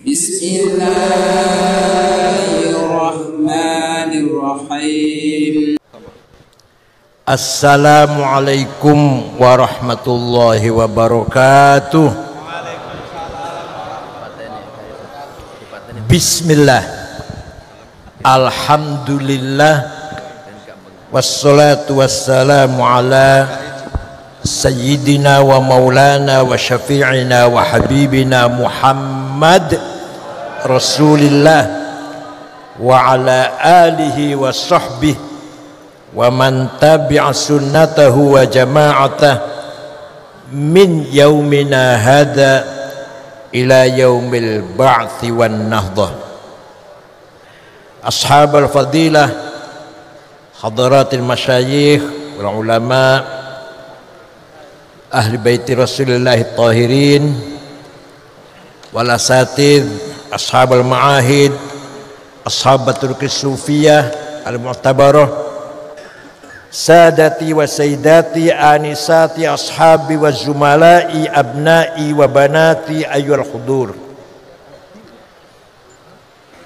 Bismillahirrahmanirrahim. Assalamualaikum warahmatullahi wabarakatuh. Bismillah, alhamdulillah, wassalatu wassalamu ala sayyidina wa maulana wa syafi'ina wa habibina Muhammad Rasulillah wa ala alihi wa sahbihi wa man tabi'a sunnatahu wa jama'atah min yaumina hadha ila yaumil ba'thi wan nahdah. Ashabul fadilah, hadaratil masyayikh wal ulama, ahli baiti Rasulullah tahirin, wal asatid, ashabul ma'ahid, ashabatul kisufiyah al-mu'tabarah, sadati wa sayyidati, anisati, ashabi wa zumalai, abnai wa banati, ayyul hudur.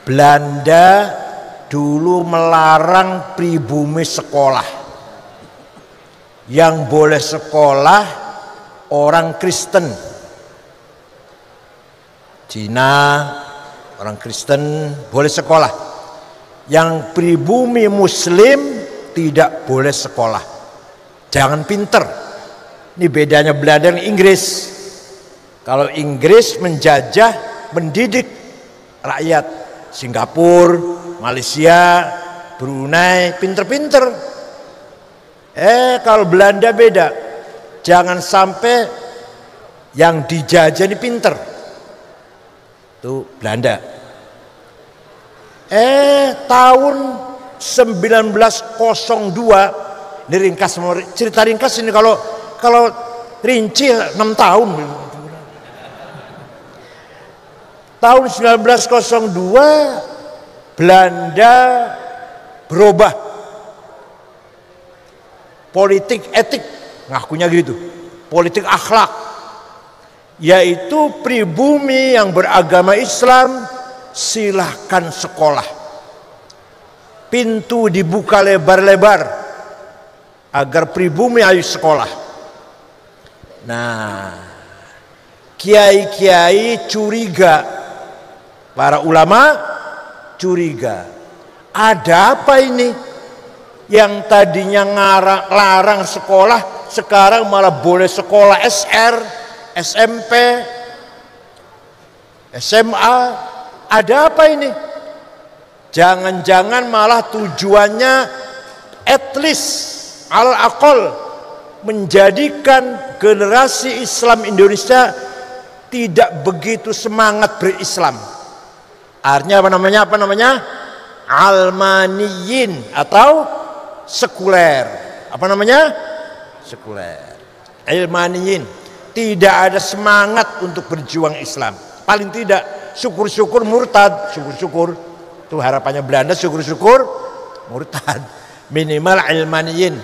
Belanda dulu melarang pribumi sekolah. Yang boleh sekolah orang Kristen. Cina, orang Kristen boleh sekolah. Yang pribumi Muslim tidak boleh sekolah. Jangan pinter. Ini bedanya Belanda dan Inggris. Kalau Inggris menjajah, mendidik rakyat. Singapura, Malaysia, Brunei, pinter-pinter. Kalau Belanda beda. Jangan sampai yang dijajah ini pinter. Itu Belanda. Tahun 1902, ini ringkas, cerita ringkas ini, kalau rinci 6 tahun. Tahun 1902 Belanda berubah politik etik, ngakunya gitu, politik akhlak, yaitu pribumi yang beragama Islam silahkan sekolah. Pintu dibuka lebar-lebar agar pribumi ayo sekolah. Nah, kiai-kiai curiga, para ulama curiga, ada apa ini? Yang tadinya larang sekolah sekarang malah boleh sekolah SR, SMP, SMA. Ada apa ini? Jangan-jangan malah tujuannya at least al-aqal menjadikan generasi Islam Indonesia tidak begitu semangat berislam. Artinya apa namanya? Almaniyin atau sekuler. Apa namanya? Sekuler. Almaniyin. Tidak ada semangat untuk berjuang Islam. Paling tidak syukur-syukur murtad, syukur-syukur. Itu harapannya Belanda, syukur-syukur murtad. Minimal almaniyin.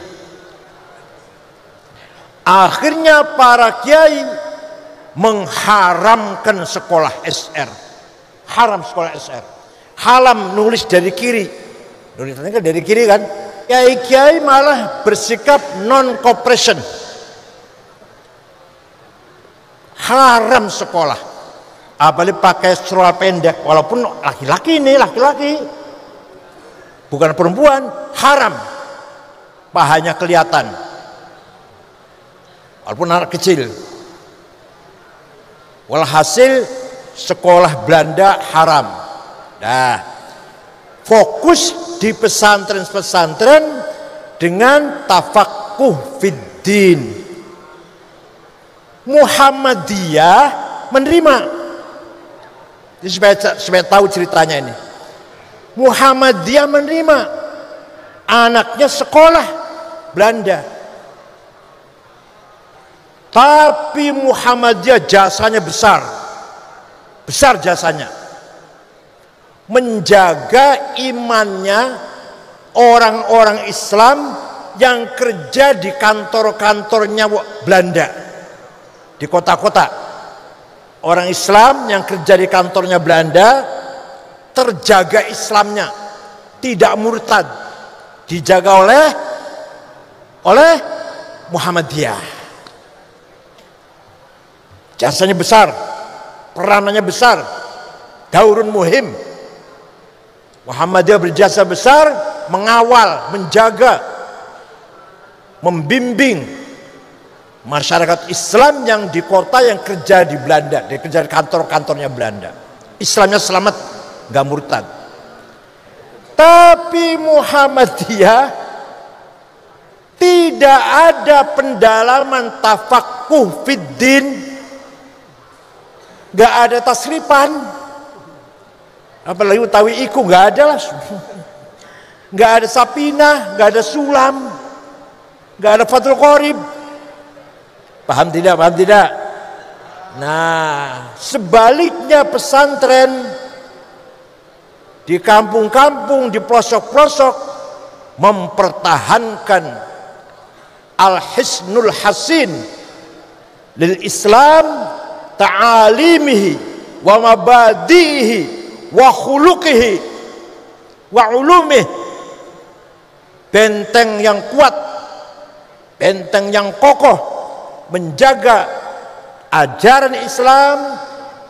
Akhirnya para kiai mengharamkan sekolah SR. Haram sekolah SR. Haram nulis dari kiri. Nulisannya kan dari kiri kan. Kiai-kiai malah bersikap non-cooperation. Haram sekolah. Apalagi pakai seluar pendek. Walaupun laki-laki ini, laki-laki. Bukan perempuan. Haram. Pahanya kelihatan. Walaupun anak kecil. Walhasil sekolah Belanda haram. Nah, fokus di pesantren-pesantren dengan tafakuh fiddin. Muhammadiyah menerima. Ini supaya tahu ceritanya ini. Muhammadiyah menerima anaknya sekolah Belanda. Tapi Muhammadiyah jasanya besar. Besar jasanya. Menjaga imannya orang-orang Islam yang kerja di kantor-kantornya Belanda. Di kota-kota. orang Islam yang kerja di kantornya Belanda terjaga Islamnya, tidak murtad, dijaga oleh Muhammadiyah. Jasanya besar, peranannya besar, daurun muhim. Muhammadiyah berjasa besar mengawal, menjaga, membimbing masyarakat Islam yang di kota yang kerja di Belanda, kerja di kantor-kantornya Belanda. Islamnya selamat, gak murtad. Tapi Muhammadiyah tidak ada pendalaman tafaqquh fiddin, gak ada tasrifan, apalagi utawi iku gak ada lah. Gak ada sapinah, gak ada sulam, gak ada fathul qorib. Paham tidak? Paham tidak? Nah, sebaliknya pesantren di kampung-kampung, di pelosok-pelosok mempertahankan al-hisnul hasin lil Islam, ta'alimihi wa mabadihi wa khuluqihi wa ulumih. Benteng yang kuat, benteng yang kokoh menjaga ajaran Islam,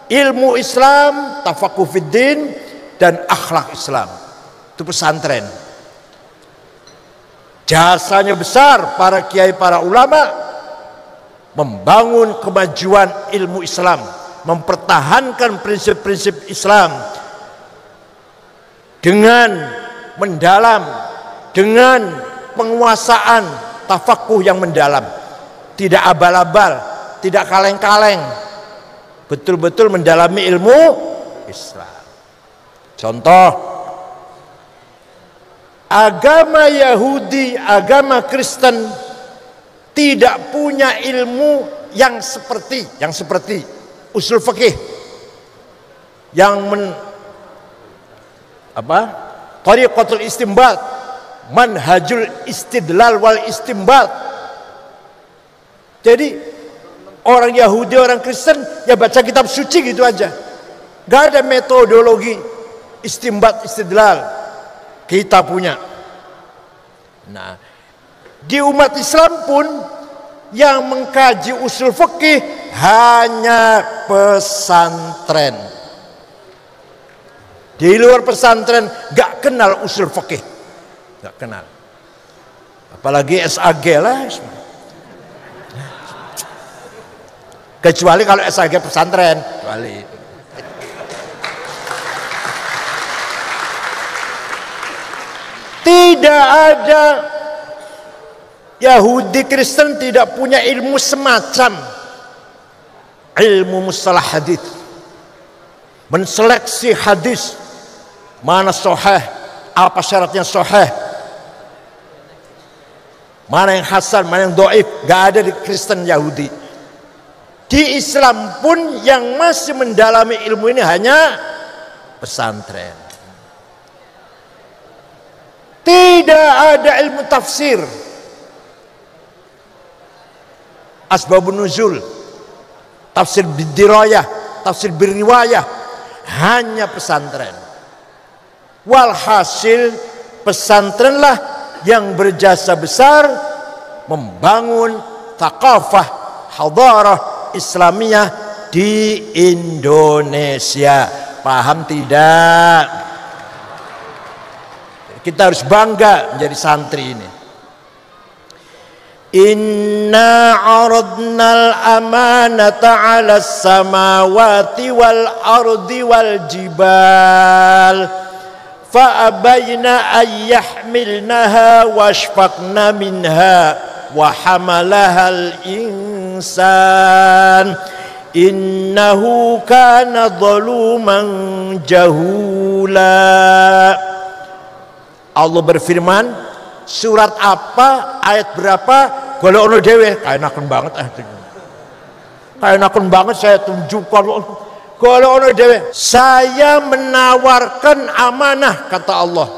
ilmu Islam, tafaqquh fiddin, dan akhlak Islam. Itu pesantren. Jasanya besar para kiai, para ulama membangun kemajuan ilmu Islam, mempertahankan prinsip-prinsip Islam dengan mendalam, dengan penguasaan tafaqquh yang mendalam. Tidak abal-abal, tidak kaleng-kaleng, betul-betul mendalami ilmu Islam. Contoh, agama Yahudi, agama Kristen tidak punya ilmu yang seperti usul fikih, yang tariqatul istinbat, manhajul istidlal wal istinbat. Jadi orang Yahudi, orang Kristen ya baca kitab suci gitu aja, gak ada metodologi istinbat istidlal. Kita punya. Nah, di umat Islam pun yang mengkaji usul fikih hanya pesantren. Di luar pesantren gak kenal usul fikih, gak kenal. Apalagi SAG lah. Kecuali kalau SAG pesantren, kecuali. Tidak ada Yahudi Kristen tidak punya ilmu semacam ilmu mustalah hadis, menseleksi hadis mana sahih, apa syaratnya sahih, mana yang hasan, mana yang dhaif. Gak ada di Kristen Yahudi. Di Islam pun yang masih mendalami ilmu ini hanya pesantren. Tidak ada ilmu tafsir, asbabun nuzul, tafsir bidirayah, tafsir biriwayah, hanya pesantren. Walhasil pesantrenlah yang berjasa besar membangun thaqafah, hadarah Islamiyah di Indonesia. Paham tidak? Kita harus bangga menjadi santri ini. Inna aradnal amanata 'alas samawati wal ardi wal jibal fa abayna ay yahmilnaha washfaqna minha wa hamalahal insan innahu kana zaluman jahula. Allah berfirman, surat apa, ayat berapa, golek ono dhewe, kaenaken banget saya tunjukkan, golek ono dhewe. Saya menawarkan amanah, kata Allah,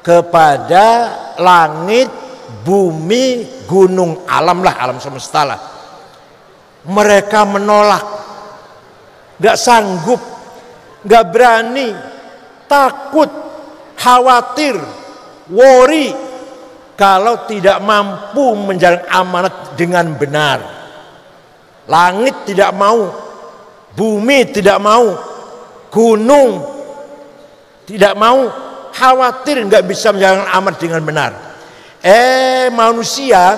kepada langit, bumi, gunung, alam lah, alam semesta lah. Mereka menolak. nggak sanggup, nggak berani, takut, khawatir, worry kalau tidak mampu menjalankan amanat dengan benar. Langit tidak mau, bumi tidak mau, gunung tidak mau, khawatir nggak bisa menjalankan amanat dengan benar. Manusia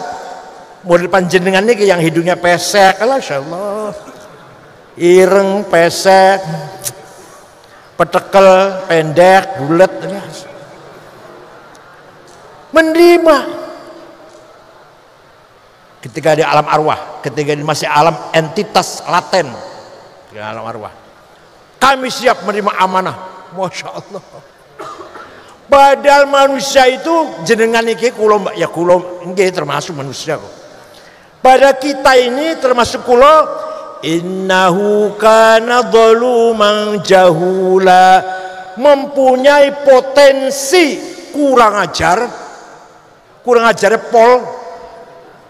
model panjenengan ini yang hidungnya pesek, Allah, ireng, pesek, petekel, pendek, bulat, menerima ketika di alam arwah, ketika di masih alam entitas laten di alam arwah, kami siap menerima amanah. Masya Allah. Padahal manusia itu jenengan iki kulo mbak, ya kulo nggih termasuk manusia kok. Pada kita ini termasuk kulo, innahu kana zaluman jahula, mempunyai potensi kurang ajar pol.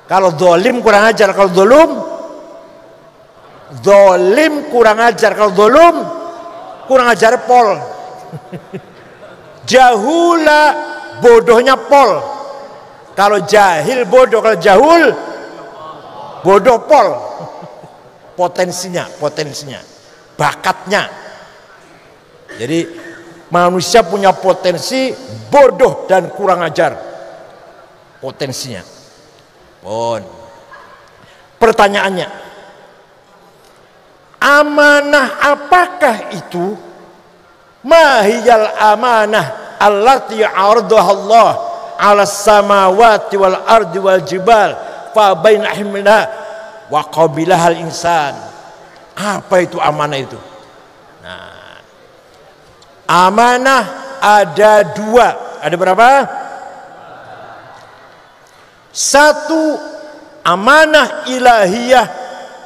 Kalau zalim kurang ajar, kalau zalim kurang ajar, kalau zulum kurang ajar pol. Jahula bodohnya pol. Kalau jahil bodoh, kalau jahul bodoh pol. Potensinya, bakatnya. Jadi manusia punya potensi bodoh dan kurang ajar. Potensinya. Pertanyaannya, amanah apakah itu? Mahiyal amanah allati ardaha Allah ala samawati wal ardi wal jibal fa bainahumna wa qabilahal insan. Apa itu amanah itu? Nah, amanah ada dua. Ada berapa? Satu, amanah ilahiyah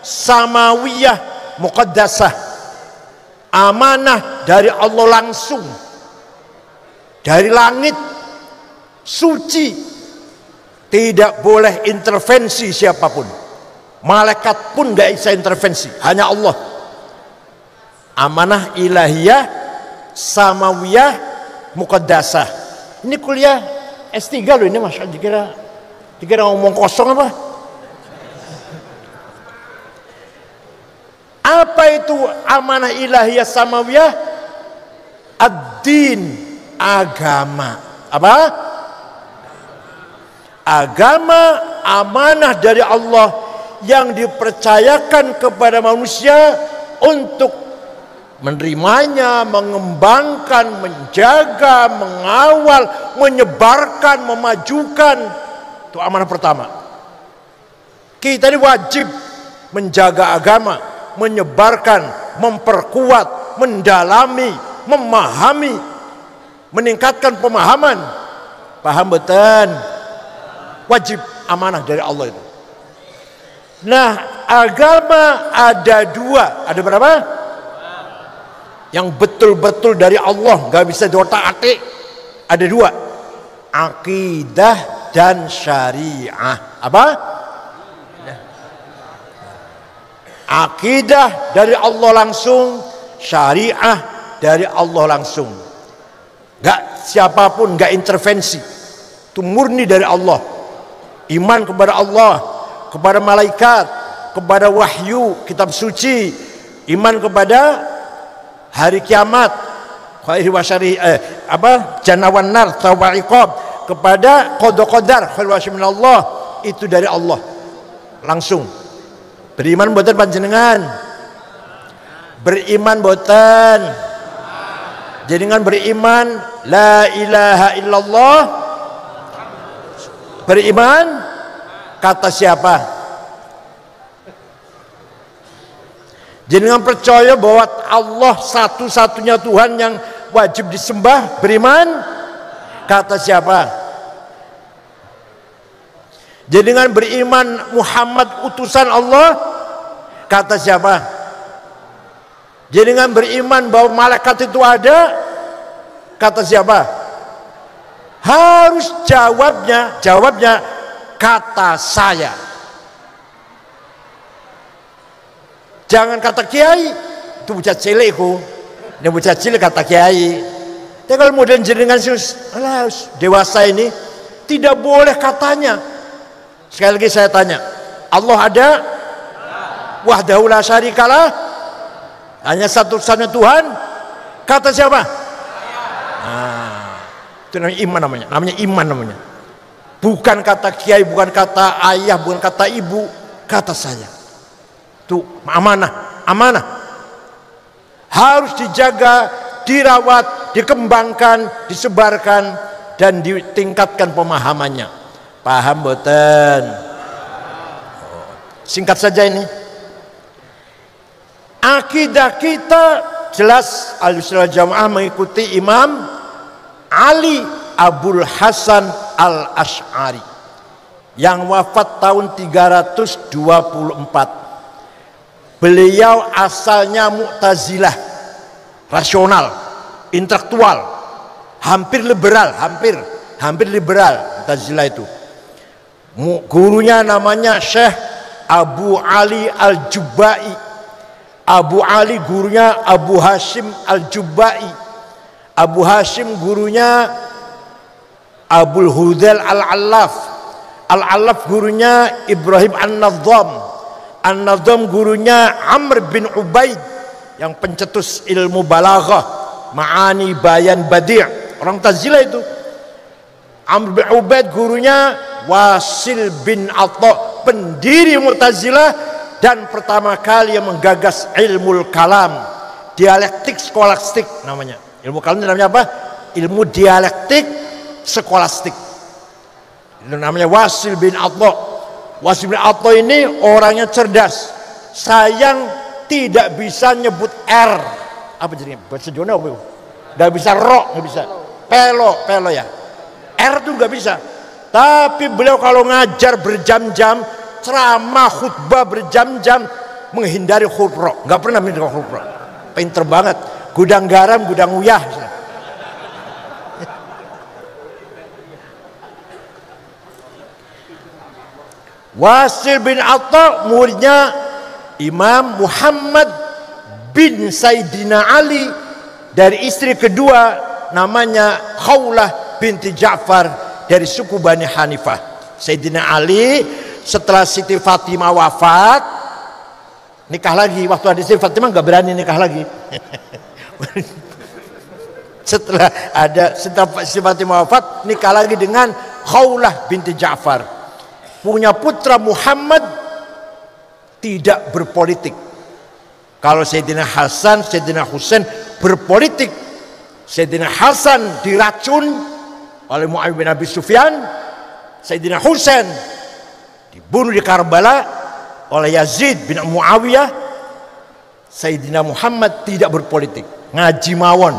samawiyah muqaddasah. Amanah dari Allah langsung, dari langit, suci, tidak boleh intervensi siapapun, malaikat pun gak bisa intervensi, hanya Allah. Amanah ilahiyah samawiyah muqaddasah. Ini kuliah S3 loh ini, Mas. Dikira ngomong kosong apa? Apa itu amanah ilahiyah samawiyah? Ad-din, agama. Apa? Agama, amanah dari Allah yang dipercayakan kepada manusia untuk menerimanya, mengembangkan, menjaga, mengawal, menyebarkan, memajukan. Itu amanah pertama. Kita ini wajib menjaga agama, menyebarkan, memperkuat, mendalami, memahami, meningkatkan pemahaman. Paham betul? Wajib, amanah dari Allah itu. Nah, agama ada dua. Ada berapa? Yang betul-betul dari Allah, gak bisa diotak-atik. Ada dua, akidah dan syariah. Apa? Akidah dari Allah langsung, syariah dari Allah langsung. Gak siapapun, gak intervensi. Itu murni dari Allah. Iman kepada Allah, kepada malaikat, kepada wahyu, kitab suci, iman kepada hari kiamat, khairi wa syari, jannah wan nar, thawab wa iqab, kepada qada qadar, khairi wa syarri minallah, itu dari Allah langsung. Beriman boten panjenengan? Beriman boten? Jenengan beriman la ilaha illallah? Beriman kata siapa? Jenengan percaya bahwa Allah satu-satunya Tuhan yang wajib disembah? Beriman kata siapa? Jenengan beriman Muhammad utusan Allah? Kata siapa? Jenengan beriman bahwa malaikat itu ada? Kata siapa? Harus jawabnya kata saya. Jangan kata kiai, itu bocah cilik ku. Ini bocah cilik kata kiai. Tapi kalau modern jenengan dewasa ini tidak boleh katanya. Sekali lagi saya tanya, Allah ada? Wahdahu la syarikalah. Hanya satu-satunya Tuhan. Kata siapa? Itu namanya iman namanya. Namanya iman namanya. Bukan kata kiai, bukan kata ayah, bukan kata ibu, kata saya. Itu amanah, amanah. Harus dijaga, dirawat, dikembangkan, disebarkan, dan ditingkatkan pemahamannya. Paham boten? Singkat saja ini. Akidah kita jelas Ahlussunnah Jamaah mengikuti Imam Ali Abul Hasan Al-Asy'ari yang wafat tahun 324. Beliau asalnya Mu'tazilah, rasional, intelektual, hampir liberal, hampir liberal Mu'tazilah itu. Gurunya namanya Syekh Abu Ali Al-Jubba'i. Abu Ali gurunya Abu Hashim Al-Jubba'i. Abu Hashim gurunya Abul Hudhal Al-Allaf. Al-Allaf gurunya Ibrahim An-Nadham. An-Nadham gurunya Amr bin Ubaid yang pencetus ilmu balaghah, ma'ani, bayan, badi'. Orang Mu'tazilah itu. Amr bin Ubaid gurunya Wasil bin Atha, pendiri Mu'tazilah dan pertama kali yang menggagas ilmu kalam, dialektik skolastik namanya. Ilmu kalam itu namanya apa? Ilmu dialektik skolastik. Itu namanya Wasil bin Atha. Wasil bin Atha ini orangnya cerdas. Sayang tidak bisa nyebut R. Apa jadinya? Bahasa Jawa apa? Gak bisa ro, gak bisa. Pelo ya. R tuh gak bisa. Tapi beliau kalau ngajar berjam-jam, ceramah khutbah berjam-jam, menghindari huruf ro. Gak pernah menghindari huruf ro. Pinter banget. Gudang garam, gudang uyah. Wasil bin Atha muridnya Imam Muhammad bin Sayyidina Ali, dari istri kedua namanya Khawlah binti Ja'far dari suku Bani Hanifah. Sayyidina Ali setelah Siti Fatimah wafat nikah lagi. Waktu ada Siti Fatimah nggak berani nikah lagi. Setelah Siti Fatimah wafat nikah lagi dengan Khawlah binti Ja'far. Punya putra Muhammad tidak berpolitik. Kalau Sayyidina Hasan, Sayyidina Husain berpolitik. Sayyidina Hasan diracun oleh Muawiyah bin Abi Sufyan. Sayyidina Husain dibunuh di Karbala oleh Yazid bin Muawiyah. Sayyidina Muhammad tidak berpolitik, ngaji mawon,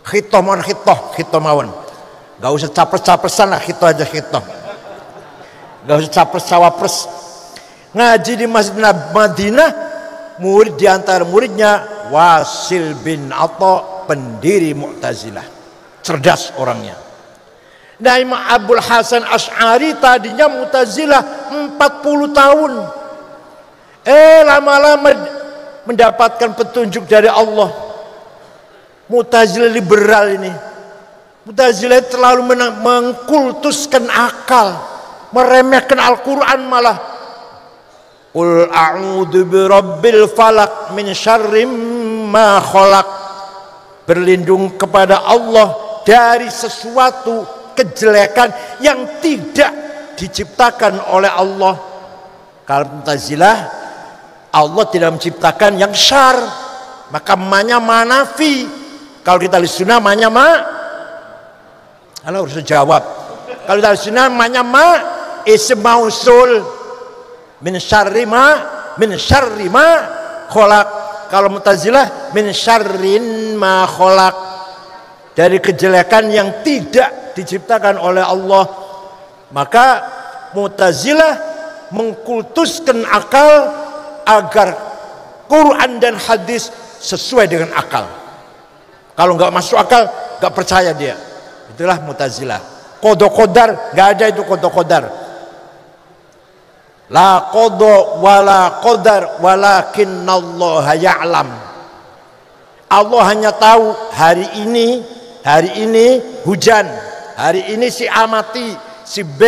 khitoh mawon. Gak usah capres-capresan lah, khitoh aja khitoh. Gak usah capres-cawapres. Ngaji di Masjid Madinah, murid di antara muridnya Wasil bin Atha, pendiri Mu'tazilah. Cerdas orangnya. Nah, Imam Abul Hasan Asy'ari tadinya Mu'tazilah 40 tahun. Lama-lama mendapatkan petunjuk dari Allah. Mu'tazilah liberal ini. Mu'tazilah terlalu mengkultuskan akal, meremehkan Al-Quran malah. Qul a'udzu birabbil falaq min syarri ma khalaq. Berlindung kepada Allah dari sesuatu kejelekan yang tidak diciptakan oleh Allah. Kalau Mu'tazilah, Allah tidak menciptakan yang syar, maka manya manafi. Kalau kita Ahlussunnah manya Halo harus jawab. Kalau kita Ahlussunnah manya ism mausul min syarri ma khalaq. Kalau Mu'tazilah min syarrin ma khalaq, dari kejelekan yang tidak diciptakan oleh Allah. Maka Mu'tazilah mengkultuskan akal agar Quran dan hadis sesuai dengan akal. Kalau nggak masuk akal, nggak percaya dia. Itulah Mu'tazilah. Qada qadar nggak ada, itu qada qadar. La qada wala qadar walakinnallaha ya'lam. Allah hanya tahu hari ini hujan, hari ini si A mati, si B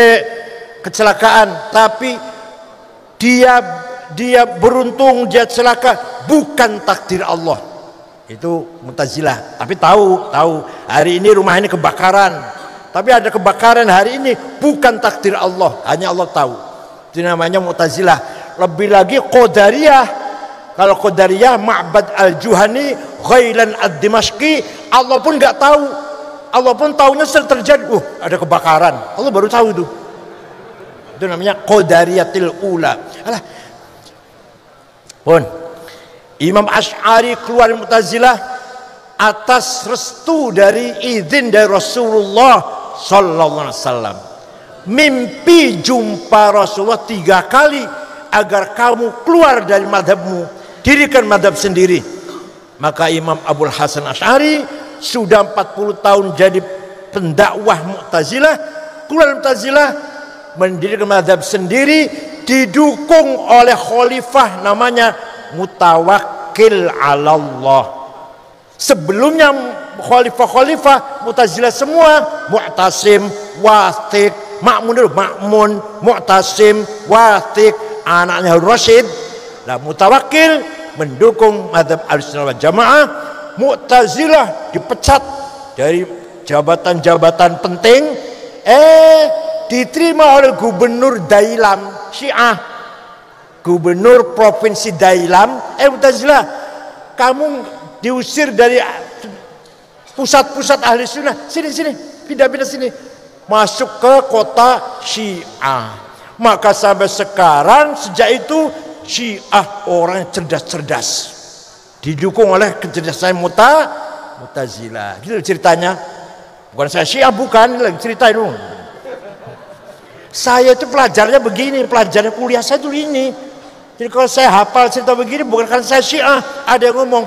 kecelakaan, tapi dia beruntung, dia celaka, bukan takdir Allah. Itu Mu'tazilah. Tapi tahu hari ini rumah ini kebakaran, tapi ada kebakaran hari ini, bukan takdir Allah, hanya Allah tahu. Itu namanya Mu'tazilah. Lebih lagi Qadariyah. Kalau Qadariyah, Ma'bad al-Juhani, Ghailan ad-Dimashqi, Allah pun nggak tahu. Allah pun tahunya setelah terjadi. Ada kebakaran, Allah baru tahu itu. Itu namanya Qadariyatil ula. Alah. Pun Imam Asy'ari keluar dari Mu'tazilah atas restu dari izin dari Rasulullah sallallahu alaihi wasallam. Mimpi jumpa Rasulullah 3 kali agar kamu keluar dari madhabmu, dirikan madhab sendiri. Maka Imam Abul Hasan Asy'ari sudah 40 tahun jadi pendakwah Mu'tazilah, keluar Mu'tazilah, mendirikan madhab sendiri, didukung oleh khalifah namanya Mutawakkil 'ala Allah. Sebelumnya khalifah Mu'tazilah semua Mu'tasim, Wathiq, Ma'mun, Mu'tasim, Wathiq, anaknya Harun Rasyid. Nah, Mutawakkil mendukung madhab Ahlussunnah wal Jamaah. Mu'tazilah dipecat dari jabatan-jabatan penting, diterima oleh gubernur Dailam, Syiah, gubernur provinsi Dailam. Mu'tazilah, kamu diusir dari pusat-pusat ahli sunnah, sini pindah sini, masuk ke kota Syiah. Maka sampai sekarang, sejak itu Syiah orang cerdas-cerdas, didukung oleh kecerdasan Mu'tazilah. Gitu ceritanya. Bukan saya Syiah, bukan, lagi cerita itu. Saya itu pelajarnya begini, pelajaran kuliah saya itu ini. Jadi kalau saya hafal cerita begini, bukan karena saya Syiah. Ada yang ngomong,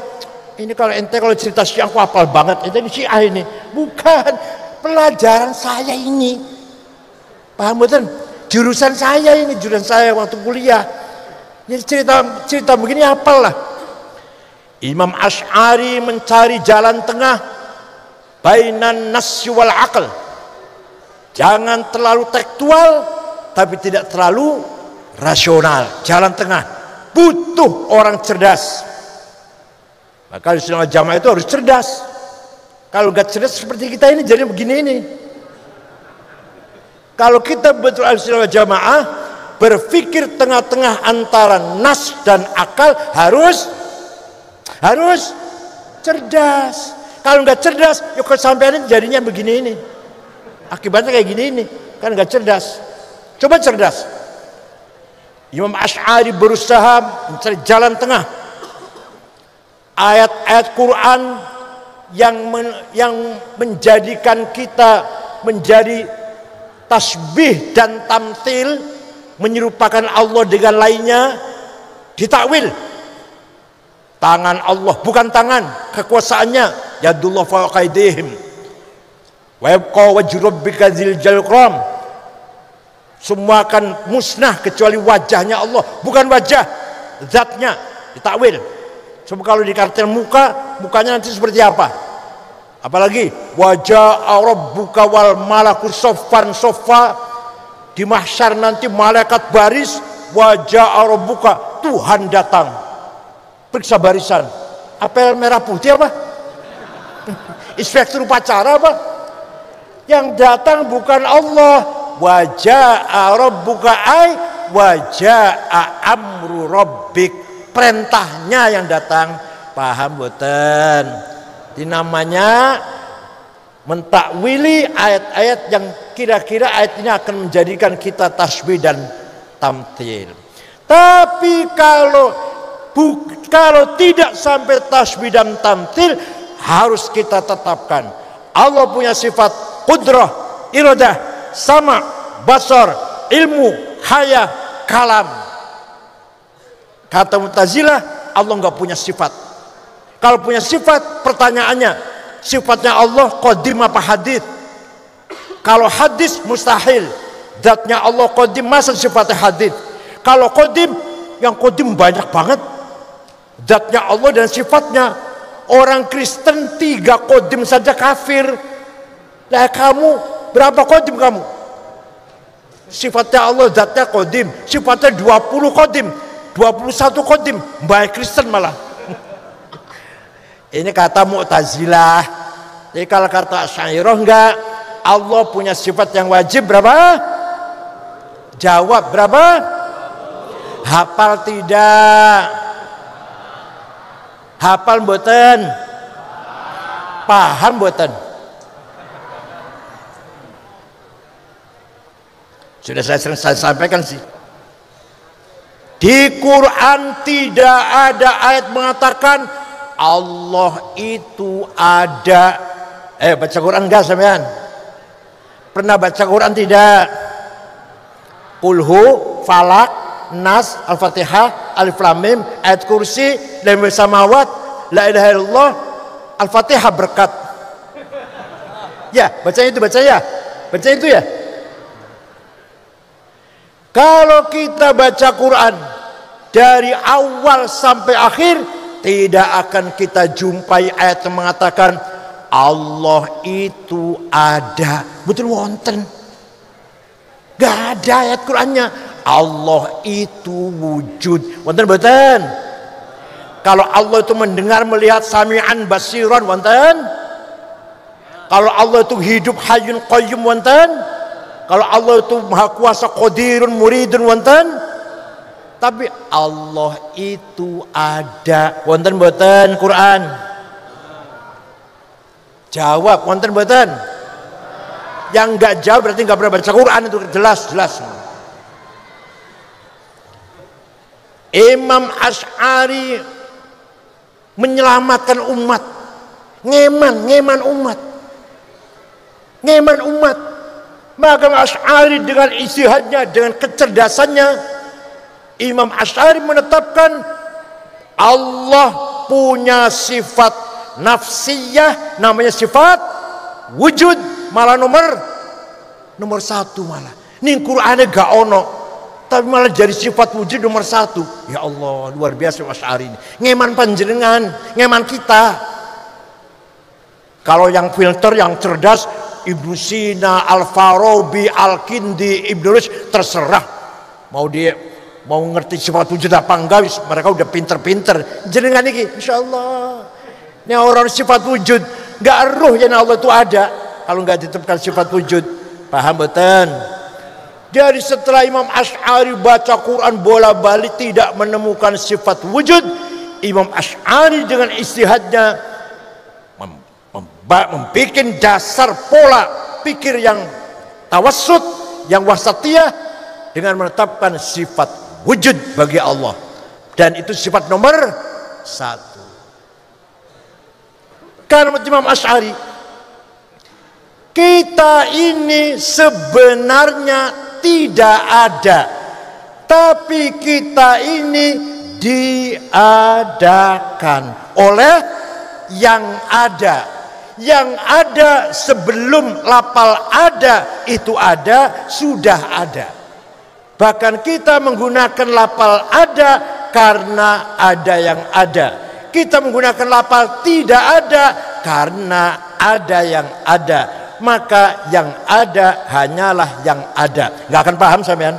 ini kalau ente kalau cerita Syiah aku hafal banget, ente ini Syiah ini. Bukan, pelajaran saya ini. Paham betul? Jurusan saya ini, jurusan saya waktu kuliah. Jadi cerita begini hafal lah. Imam Asy'ari mencari jalan tengah bainan nasy wal aql. Jangan terlalu tekstual tapi tidak terlalu rasional. Jalan tengah. Butuh orang cerdas. Maka Ahlussunnah wal Jamaah itu harus cerdas. Kalau nggak cerdas seperti kita ini jadi begini ini. Kalau kita betul Ahlussunnah wal Jamaah berpikir tengah-tengah antara nas dan akal, harus cerdas. Kalau nggak cerdas, yuk kesampaian jadinya begini ini. Akibatnya kayak gini ini, kan nggak cerdas. Coba cerdas. Imam Asy'ari berusaha mencari jalan tengah. Ayat-ayat Quran yang menjadikan kita menjadi tasbih dan tamthil, menyerupakan Allah dengan lainnya, ditakwil. Tangan Allah bukan tangan, kekuasaannya yadullah fawqa aydihim wa yabqa wajhu rabbika dzil jalali wal ikram. Semua akan musnah kecuali wajahnya Allah, bukan wajah zatnya, ditakwil. Coba kalau di kartel mukanya nanti seperti apa? Apalagi wajah rabbuka wal malaku soffan soffa, di mahsyar nanti malaikat baris, wajah rabbuka, Tuhan datang periksa barisan. Apel merah putih apa? Inspektur upacara apa? Yang datang bukan Allah. Wajah rabbuka ay wajah amru rabbik, perintahnya yang datang. Paham boten? Ini namanya mentakwili ayat-ayat yang kira-kira ayat ini akan menjadikan kita tasbih dan tamthil. Tapi kalau tidak sampai tasbih dan tamthil, harus kita tetapkan Allah punya sifat qudrah, iradah, sama, basar, ilmu, haya, kalam. Kata Mu'tazilah, Allah nggak punya sifat. Kalau punya sifat, pertanyaannya, sifatnya Allah qadim apa hadits? Kalau hadits mustahil, zatnya Allah qadim, masa sifatnya hadits? Kalau qadim, yang qadim banyak banget. Zatnya Allah dan sifatnya. Orang Kristen 3 qadim saja kafir. Lah kamu berapa qadim kamu? Sifatnya Allah, zatnya qadim, sifatnya 20 qadim, 21 qadim, baik Kristen malah. Ini kata Mu'tazilah. Jadi kalau kata Asy'ariyah enggak, Allah punya sifat yang wajib berapa? Jawab berapa? Hafal tidak? Hafal mboten? Paham mboten? Sudah saya sampaikan sih. Di Quran tidak ada ayat mengatakan Allah itu ada. Baca Quran enggak sampean? Pernah baca Quran tidak? Qulhu, Falak, Nas, Al-Fatihah, Alif Lam Mim, ayat kursi, dan samawat, la ilaha illallah, Al-Fatihah berkat. Ya, baca itu, baca ya. Baca itu ya. Kalau kita baca Quran dari awal sampai akhir, tidak akan kita jumpai ayat yang mengatakan Allah itu ada. Betul wonten. Gak ada ayat Qurannya Allah itu wujud. Wonten betul. Kalau Allah itu mendengar, melihat, sami'an, basiran, wonten. Kalau Allah itu hidup, hayyun qayyum, wonten. Kalau Allah itu maha kuasa, qadirun, muridun, wonten. Tapi Allah itu ada. Wonten mboten Quran? Jawab, wonten mboten? Yang enggak jawab berarti enggak pernah baca Quran, itu jelas. Imam Asy'ari menyelamatkan umat. Ngeman umat. Maka Asy'ari dengan ijtihadnya, dengan kecerdasannya, Imam Asy'ari menetapkan Allah punya sifat nafsiyah, namanya sifat wujud, malah nomor 1 malah. Ning Qur'ane gak ono, tapi malah jadi sifat wujud nomor 1. Ya Allah, luar biasa Asy'ari ini. Ngeman panjenengan, ngeman kita. Kalau yang filter, yang cerdas, Ibnu Sina, Al-Farabi, Al-Kindi, Ibnu Rushd, terserah mau ngerti sifat wujud apa enggak, mereka udah pinter-pinter. Jenengan ini insyaallah ini orang sifat wujud, enggak roh yang Allah itu ada kalau enggak ditetapkan sifat wujud. Paham betul? Jadi setelah Imam Asy'ari baca Quran bola-balik tidak menemukan sifat wujud, Imam Asy'ari dengan ijtihadnya membuat dasar pola pikir yang tawassut, yang wasatiyah, dengan menetapkan sifat wujud bagi Allah, dan itu sifat nomor 1. Karena Imam Asy'ari, kita ini sebenarnya tidak ada, tapi kita ini diadakan oleh yang ada. Yang ada sebelum lapal ada, itu ada, sudah ada. Bahkan kita menggunakan lapal ada karena ada yang ada. Kita menggunakan lapal tidak ada karena ada yang ada. Maka yang ada hanyalah yang ada. Gak akan paham sampean?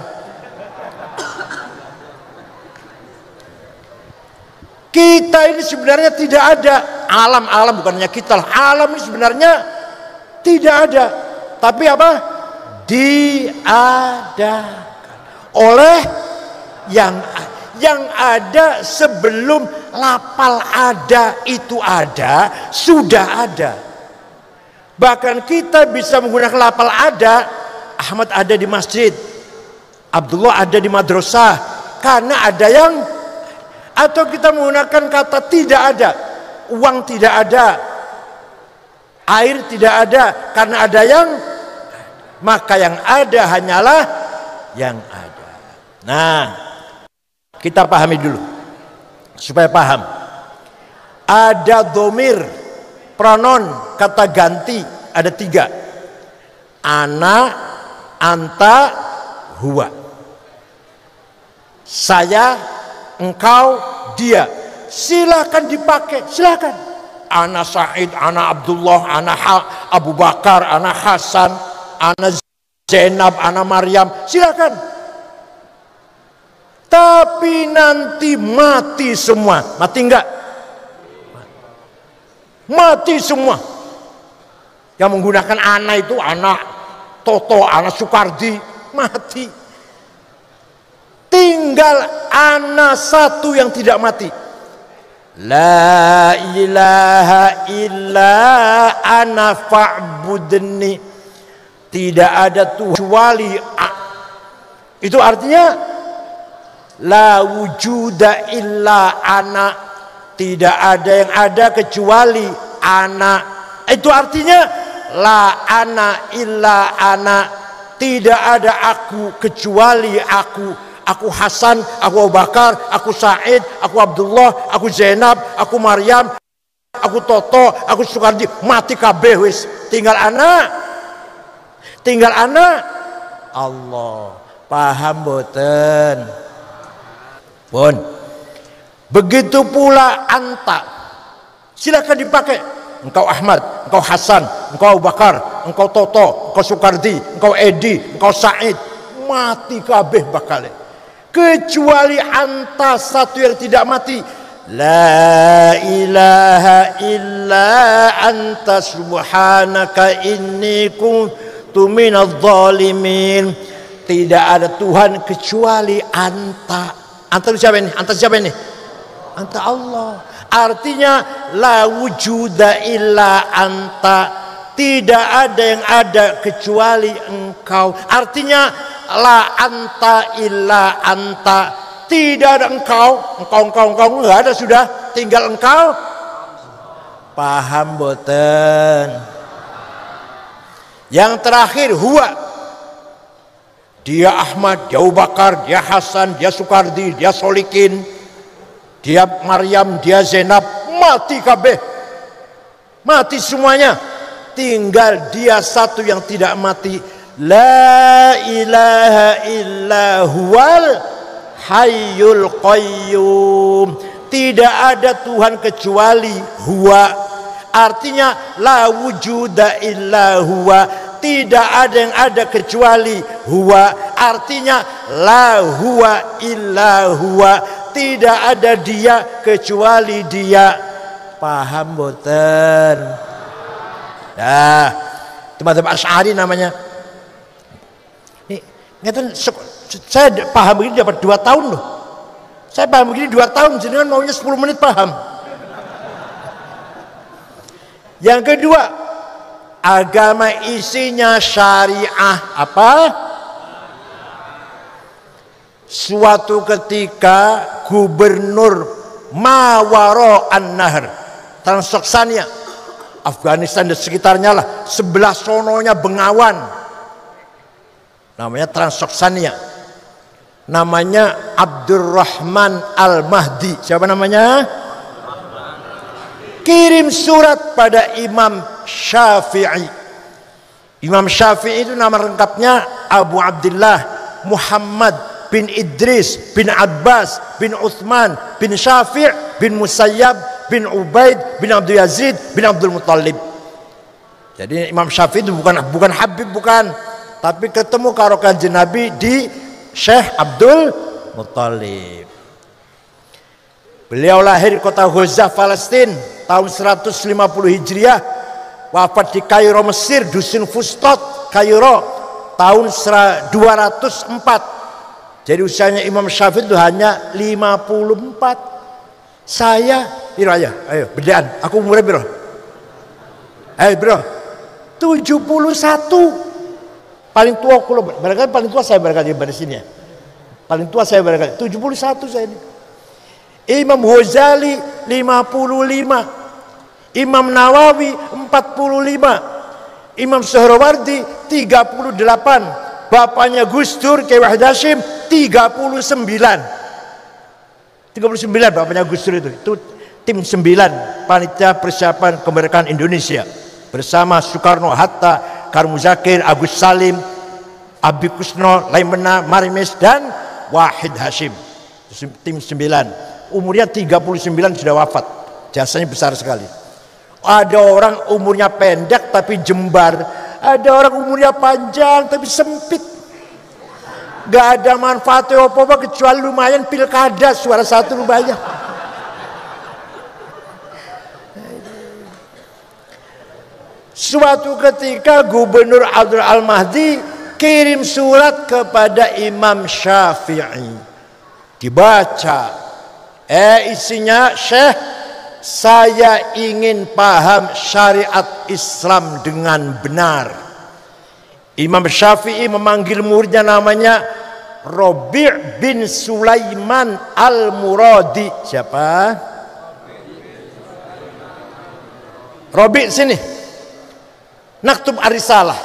Kita ini sebenarnya tidak ada. Alam bukannya kita lah. Alam ini sebenarnya tidak ada. Tapi apa? Diadakan oleh yang ada sebelum lapal ada, itu ada, sudah ada. Bahkan kita bisa menggunakan lapal ada. Ahmad ada di masjid, Abdullah ada di madrasah, karena ada yang. Atau kita menggunakan kata tidak ada, uang tidak ada, air tidak ada, karena ada yang, maka yang ada hanyalah yang ada. Nah, kita pahami dulu supaya paham. Ada dhamir, pronoun, kata ganti ada 3. Ana, anta, huwa. Saya, engkau, dia. Silakan dipakai, silakan. Ana Said, ana Abdullah, ana Abu Bakar, ana Hasan, ana Zainab, ana Maryam, silakan. Tapi nanti mati semua. Mati enggak? Mati semua. Yang menggunakan ana itu anak Toto, anak Soekardi, mati. Tinggal ana satu yang tidak mati. La ilaha illa ana fa'budni. Tidak ada Tuhan kecuali itu artinya la wujuda illa ana. Tidak ada yang ada kecuali ana. Itu artinya la ana illa ana. Tidak ada aku kecuali aku. Aku Hasan, aku Abu Bakar, aku Said, aku Abdullah, aku Zainab, aku Maryam, aku Toto, aku Soekardi, mati kabeh wis. Tinggal anak. Tinggal anak. Allah. Paham boten? Pun. Begitu pula anta. Silakan dipakai. Engkau Ahmad, engkau Hasan, engkau Abu Bakar, engkau Toto, engkau Soekardi, engkau Edi, engkau Said. Mati kabeh bakal. Kecuali anta satu yang tidak mati. La ilaha illa anta subhanaka inni kuntu minadh dhalimin. Tidak ada Tuhan kecuali anta. Anta siapa ini? Anta siapa ini? Anta Allah. Artinya la wujuda illa anta. Tidak ada yang ada kecuali engkau. Artinya la anta illa anta. Tidak ada engkau enggak ada, sudah tinggal engkau. Paham boten? Yang terakhir huwa. Dia Ahmad, dia Abu Bakar, dia Hasan, dia Soekardi, dia Solikin, dia Maryam, dia Zainab, mati kabeh. Mati semuanya. Tinggal dia satu yang tidak mati. La ilaha illa huwal hayyul qayyum. Tidak ada Tuhan kecuali huwa. Artinya la wujuda illa huwa. Tidak ada yang ada kecuali huwa. Artinya la huwa illa huwa. Tidak ada dia kecuali dia. Paham boten? Nah, teman-teman Asy'ari namanya. Saya paham begini dapat 2 tahun loh. Saya paham begini 2 tahun, jenengan maunya 10 menit paham. Yang kedua, agama isinya syariah. Apa? Suatu ketika gubernur Mawaro an-Nahr, Transoksania, Afghanistan dan sekitarnya lah, sebelah sononya Bengawan, namanya Transoksania, namanya Abdurrahman Al-Mahdi. Siapa namanya? Kirim surat pada Imam Syafi'i. Imam Syafi'i itu nama lengkapnya Abu Abdullah Muhammad bin Idris bin Abbas bin Uthman bin Syafi' bin Musayyab bin Ubaid bin Abdul Yazid bin Abdul Muttalib. Jadi Imam Syafi'i itu bukan Habib, bukan, tapi ketemu karo Kanjeng Nabi di Syekh Abdul Muttalib. Beliau lahir di kota Gaza, Palestina tahun 150 Hijriah, wafat di Kairo, Mesir, Dusun Fustot, Kairo tahun 204. Jadi usianya Imam Syafi'i itu hanya 54. Saya piro aja, ayo bedaan, aku umurnya piro? Ayo bro, 71. Paling tua kulo, barangkali paling tua saya barangkali di sini ya. Paling tua saya barangkali 71 saya ini. Imam Ghazali 55. Imam Nawawi 45. Imam Suhrawardi 38. Bapaknya Gus Dur Kyai Wahid Hasyim 39. 39 bapaknya Gus Dur itu. Itu tim 9 panitia persiapan kemerdekaan Indonesia bersama Soekarno, Hatta, Karmu Zakir, Agus Salim, Abi Kusno, Laimena, Marimis dan Wahid Hasyim. tim 9. Umurnya 39 sudah wafat. Jasanya besar sekali. Ada orang umurnya pendek tapi jembar. Ada orang umurnya panjang tapi sempit. Gak ada manfaatnya apa-apa kecuali lumayan pilkada, suara satu lumayan. Suatu ketika Gubernur Abdul Al-Mahdi kirim surat kepada Imam Syafi'i. Dibaca. Isinya, Syekh, saya ingin paham syariat Islam dengan benar. Imam Syafi'i memanggil muridnya namanya Rabi' bin Sulaiman Al-Muradi. Siapa? Rabi' sini. Naktub Arisalah.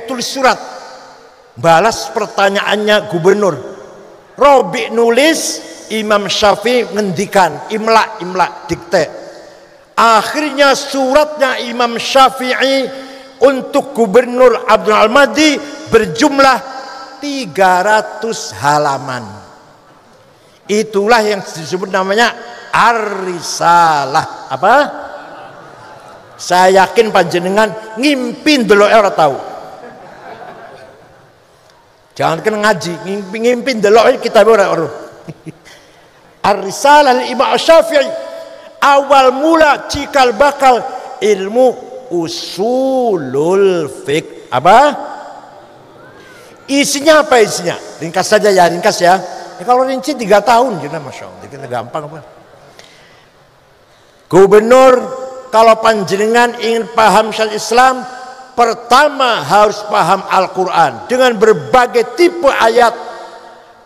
Tulis surat. Balas pertanyaannya gubernur. Rabi' nulis, Imam Syafi'i ngendikan, imla dikte. Akhirnya suratnya Imam Syafi'i untuk Gubernur Abdul Al-Mahdi berjumlah 300 halaman. Itulah yang disebut namanya Ar-Risalah. Apa? Saya yakin panjenengan ngimpin delok ora tahu. Jangan kena ngaji, ngimpin delok kitab ora. Ar-Risalah Imam Syafi'i, awal mula cikal bakal ilmu usulul fiqh. Apa? Isinya apa isinya? Ringkas saja ya, ringkas ya. Kalau rinci 3 tahun gitu, masya Allah, kita gampang apa? Gubernur, kalau panjenengan ingin paham syariat Islam, pertama harus paham Al-Quran dengan berbagai tipe ayat.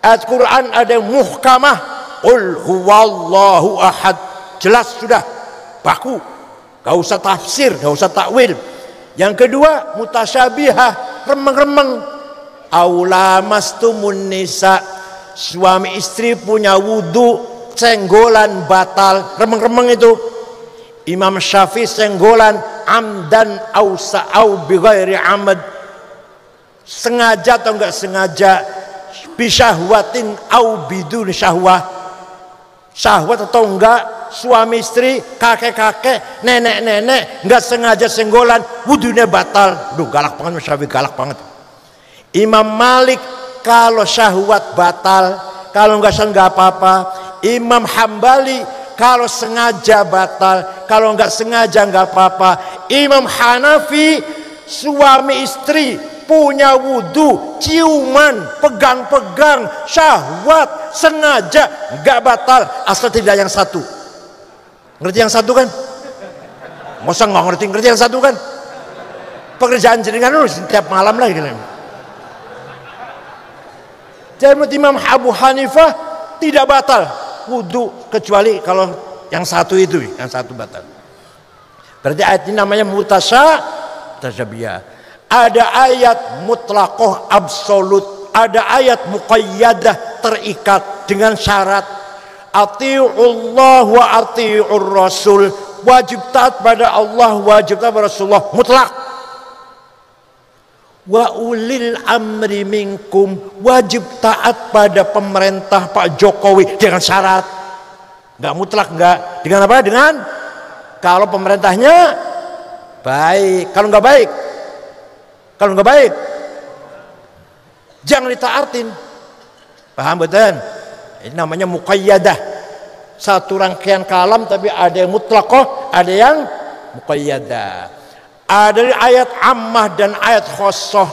Ayat Quran ada yang muhkamah, qul huwallahu ahad, jelas sudah, baku, gak usah tafsir, gak usah takwil. Yang kedua mutasyabihah, remeng-remeng. Aulamastumun nisa, suami istri punya wudu, senggolan batal, remeng-remeng itu. Imam Syafi'i senggolan amdan au sa'au bi ghairi amad, sengaja atau enggak sengaja, bisyahwatin au bidun syahwah, syahwat atau enggak, suami istri, kakek-kakek, nenek-nenek enggak sengaja senggolan, wudunya batal. Duh, galak banget Syafi'i, galak banget. Imam Malik kalau syahwat batal, kalau enggak sengaja apa-apa. Imam Hambali kalau sengaja batal, kalau enggak sengaja enggak apa-apa. Imam Hanafi, suami istri punya wudu, ciuman, pegang-pegang, syahwat, sengaja, enggak batal, asal tidak yang satu. Ngerti yang satu kan? Masa nggak ngerti yang satu kan? Pekerjaan jenengan lu setiap malam lah gitu. Jadi menurut Imam Abu Hanifah tidak batal wudu kecuali kalau yang satu itu, yang satu batal. Berarti ayat ini namanya mutasyabihah. Ada ayat mutlaqah absolut, ada ayat muqayyadah terikat dengan syarat. Ati'ullah wa ati'ur rasul, wajib taat pada Allah, wajib taat pada Rasulullah, mutlak. Wa ulil amri minkum, wajib taat pada pemerintah Pak Jokowi dengan syarat. Enggak mutlak, enggak. Dengan apa? Dengan kalau pemerintahnya baik, kalau enggak baik, jangan ditaatin. Paham betul? Ini namanya muqayyadah. Satu rangkaian kalam tapi ada yang mutlaqah, ada yang muqayyadah. Ada ayat ammah dan ayat khossah.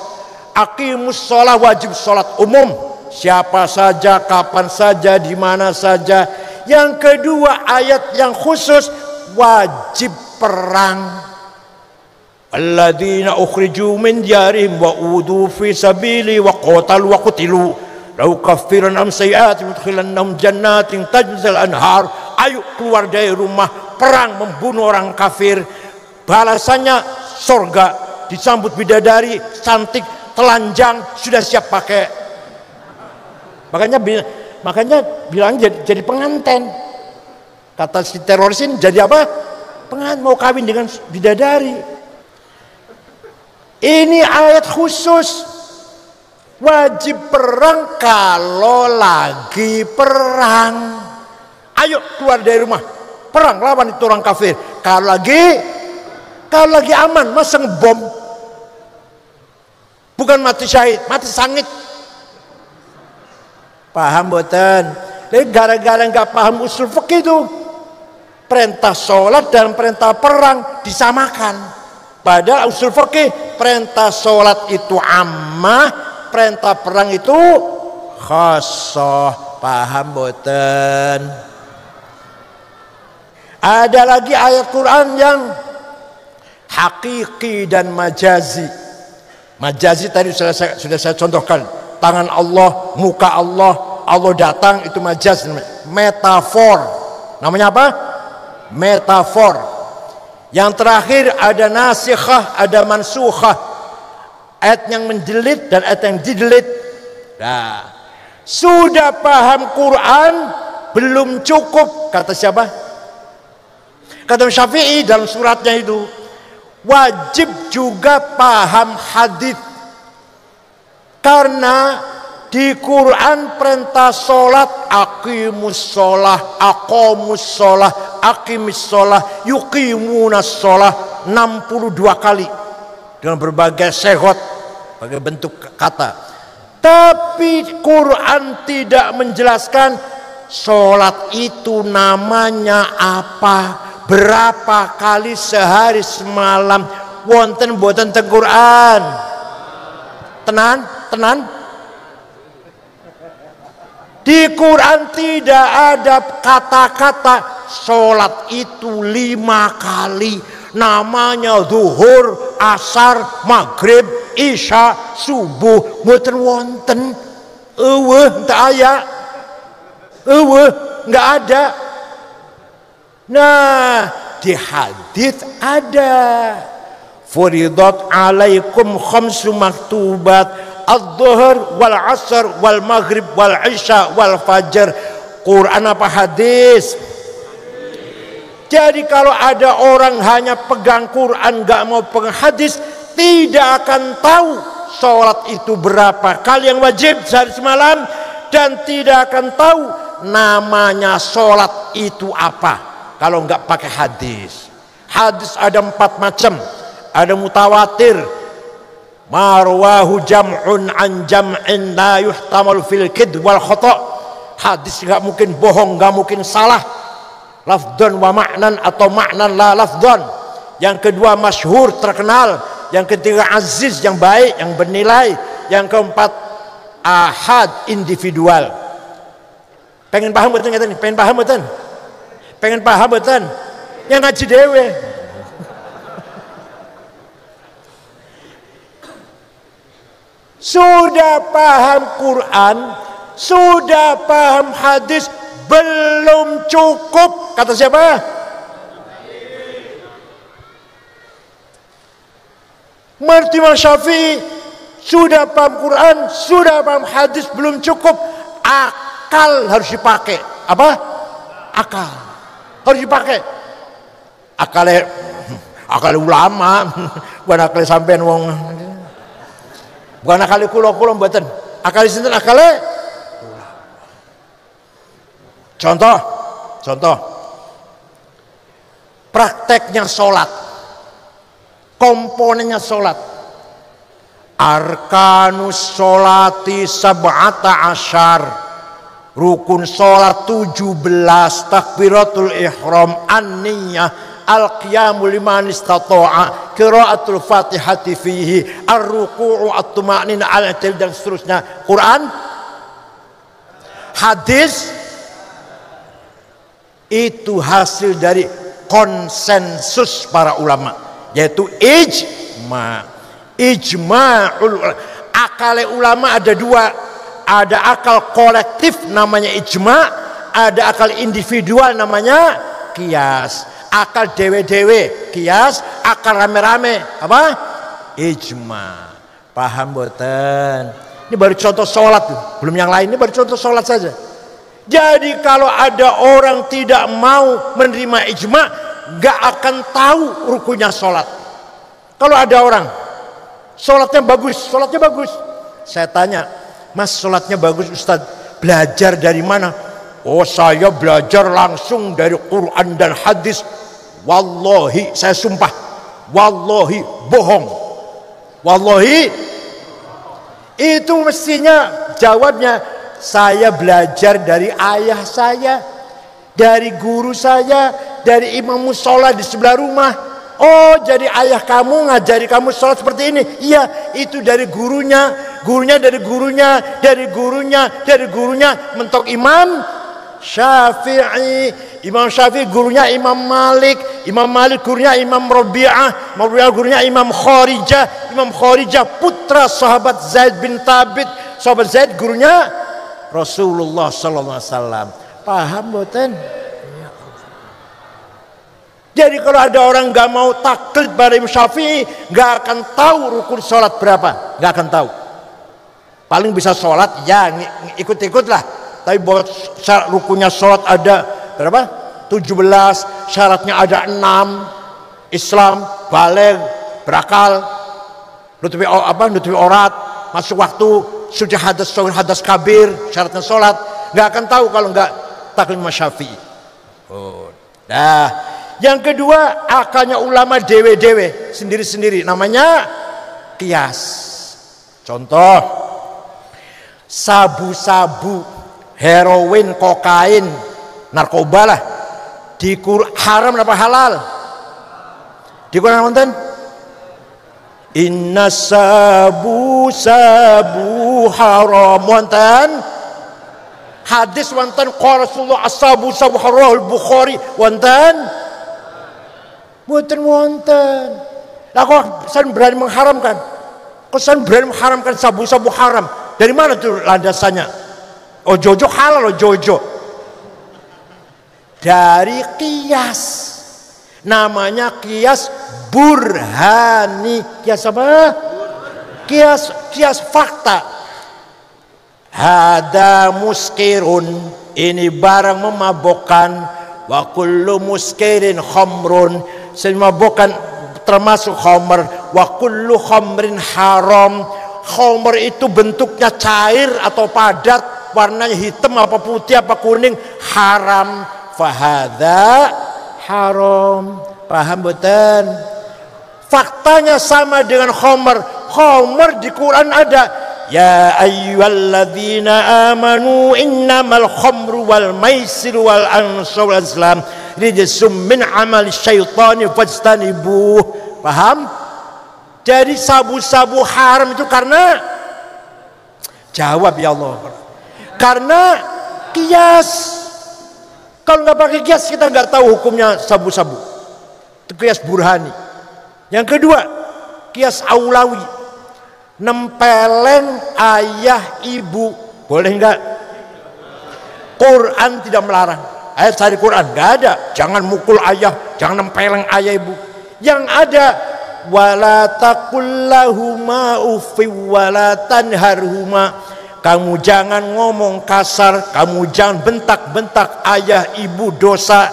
Aqimus sholah, wajib sholat umum, siapa saja, kapan saja, di mana saja. Yang kedua ayat yang khusus, wajib perang. Alladzina ukhriju min diyarihim wa udu fi sabili wa qatalu wa qutilu la ukaffiran am sayyi'atihim udkhilannahum jannatin tajril anhar. Ayo keluar dari rumah, perang membunuh orang kafir, balasannya surga, disambut bidadari cantik, telanjang, sudah siap pakai. Makanya bilang jadi pengantin. Kata si teroris ini jadi apa? Pengantin, mau kawin dengan bidadari. Ini ayat khusus. Wajib perang kalau lagi perang. Ayo keluar dari rumah, perang lawan itu orang kafir. Kalau lagi aman, masa ngebom? Bukan mati syahid, mati sangit. Paham boten? Jadi gara-gara nggak paham usul fikih itu, perintah sholat dan perintah perang disamakan. Padahal usul fikih perintah sholat itu ammah, perintah perang itu khassah. Paham boten? Ada lagi ayat Quran yang hakiki dan majazi. Majazi tadi sudah saya contohkan. Tangan Allah, muka Allah, Allah datang, itu majaz. Metafor. Namanya apa? Metafor. Yang terakhir ada nasikhah, ada mansukhah. Ayat yang menjelit dan ayat yang didelit. Nah, sudah paham Quran belum cukup, kata siapa? Kata Syafi'i dalam suratnya itu, wajib juga paham hadis. Karena di Quran perintah sholat, aqimus sholah, aqamus sholah, aqimis sholah, yuqimunas sholah 62 kali dengan berbagai sehot, berbagai bentuk kata. Tapi Quran tidak menjelaskan sholat itu namanya apa, berapa kali sehari semalam. Wonten boten teng Quran. Tenan. Di Quran tidak ada kata-kata sholat itu 5 kali. Namanya zuhur, asar, maghrib, isya, subuh. Boten wonten. Enggak aya. Enggak ada. Nah, di hadis ada. Furidat alaikum khamsu maktubat. Adh-dhuhr wal asr wal maghrib wal isya wal fajr. Quran apa hadis? Jadi kalau ada orang hanya pegang Quran gak mau pegang hadis, tidak akan tahu sholat itu berapa kali yang wajib sehari semalam, dan tidak akan tahu namanya sholat itu apa kalau nggak pakai hadis. Hadis ada 4 macam. Ada mutawatir, marwahu jam'un an jam'in la yuhtamalu fil kid wal khata'. Hadis nggak mungkin bohong, nggak mungkin salah. Lafdhan wa ma'nan atau ma'nan la lafdhan. Yang kedua masyhur, terkenal. Yang ketiga aziz, yang baik, yang bernilai. Yang keempat ahad, individual. Pengen paham betul nggak? Pengen paham betul? Pengen paham betul? Yang ngaji dewe. Sudah paham Quran, sudah paham hadis, belum cukup. Kata siapa? Menurut Imam Syafi'i, sudah paham Quran, sudah paham hadis, belum cukup. Akal harus dipakai. Apa? Akal harus dipakai. Akal ulama, bukan akal sampean wong. Bukan akali kulo mboten. Akali sinten akale? Contoh. Prakteknya sholat. Komponennya sholat. Arkanus sholati sab'ata asyar. Rukun sholat 17. Takbiratul ihram, an-niyah, al-qiyamu liman istata'a, qiraatul fatihati fihi, ar-ruku'u at-tuma'nina al-i'tidal, dan seterusnya. Quran, hadis itu hasil dari konsensus para ulama, yaitu ijma'ul ulama. Akal ulama ada 2, ada akal kolektif namanya ijma', ada akal individual namanya qiyas. Akal dewe-dewe kias, akal rame-rame apa? Ijma. Paham boten? Ini baru contoh sholat tuh, belum yang lain. Ini baru contoh sholat saja. Jadi kalau ada orang tidak mau menerima ijma, gak akan tahu rukunnya sholat. Kalau ada orang sholatnya bagus, Saya tanya, Mas sholatnya bagus Ustadz, belajar dari mana? Oh saya belajar langsung dari Quran dan hadis. Wallahi, saya sumpah, wallahi bohong. Wallahi, itu mestinya jawabnya, saya belajar dari ayah saya, dari guru saya, dari imam musola di sebelah rumah. Oh jadi ayah kamu ngajari kamu sholat seperti ini? Iya, itu dari gurunya, gurunya dari gurunya, dari gurunya, dari gurunya, mentok Imam Syafi'i. Imam Syafi'i gurunya Imam Malik, Imam Malik gurunya Imam Rabi'ah, Rabi'ah gurunya Imam Kharijah, Imam Kharijah putra sahabat Zaid bin Thabit, sahabat Zaid gurunya Rasulullah sallallahu alaihi wasallam. Paham boten? Jadi kalau ada orang nggak mau taklid pada Imam Syafi'i, nggak akan tahu rukun sholat berapa, nggak akan tahu. Paling bisa sholat ya ikut-ikut lah. Tapi buat syarat rukunnya sholat ada berapa? 17, syaratnya ada 6. Islam, baligh, berakal, nutupi aurat, masuk waktu, suci hadas kabir, syaratnya sholat. Nggak akan tahu kalau nggak taklid Imam Syafi'i. Oh, dah. Yang kedua, akalnya ulama dewe-dewe, sendiri-sendiri, namanya kias. Contoh, sabu-sabu, heroin, kokain, narkoba lah, di haram apa halal? Di Quran wonten? Inna sabu haram wonten. Hadis wonten qala Rasulullah asabu haram Bukhari wonten. Boten wonten. Lah kok san berani mengharamkan? Kok san berani mengharamkan sabu-sabu haram? Dari mana tuh landasannya? Oh jojo halal, oh jojo. Dari kias. Namanya kias burhani. Kias apa? Kias fakta. Hada muskirun, ini barang memabokkan. Wa kullu muskirin khamrun, semabokkan termasuk khamr. Wa kullu khamrin haram, khamr itu bentuknya cair atau padat, warnanya hitam apa putih apa kuning, haram. Fahadha haram. Paham betul? Faktanya sama dengan khamr. Khamr di Quran ada. Ya ayyuhalladzina amanu innamal khamru wal maisiru wal ansab wal azlam rijsum min amali syaitani fajtanibuh. Paham? Jadi sabu-sabu haram itu karena, jawab ya Allah, karena kias. Kalau nggak pakai kias kita nggak tahu hukumnya sabu-sabu. Itu kias burhani. Yang kedua, kias aulawi, nempeleng ayah ibu, boleh nggak? Quran tidak melarang. Ayat dari Quran nggak ada. Jangan mukul ayah, jangan nempeleng ayah ibu. Yang ada, wala taqul lahuma uffi wala tanharhuma. Kamu jangan ngomong kasar, kamu jangan bentak-bentak ayah ibu, dosa.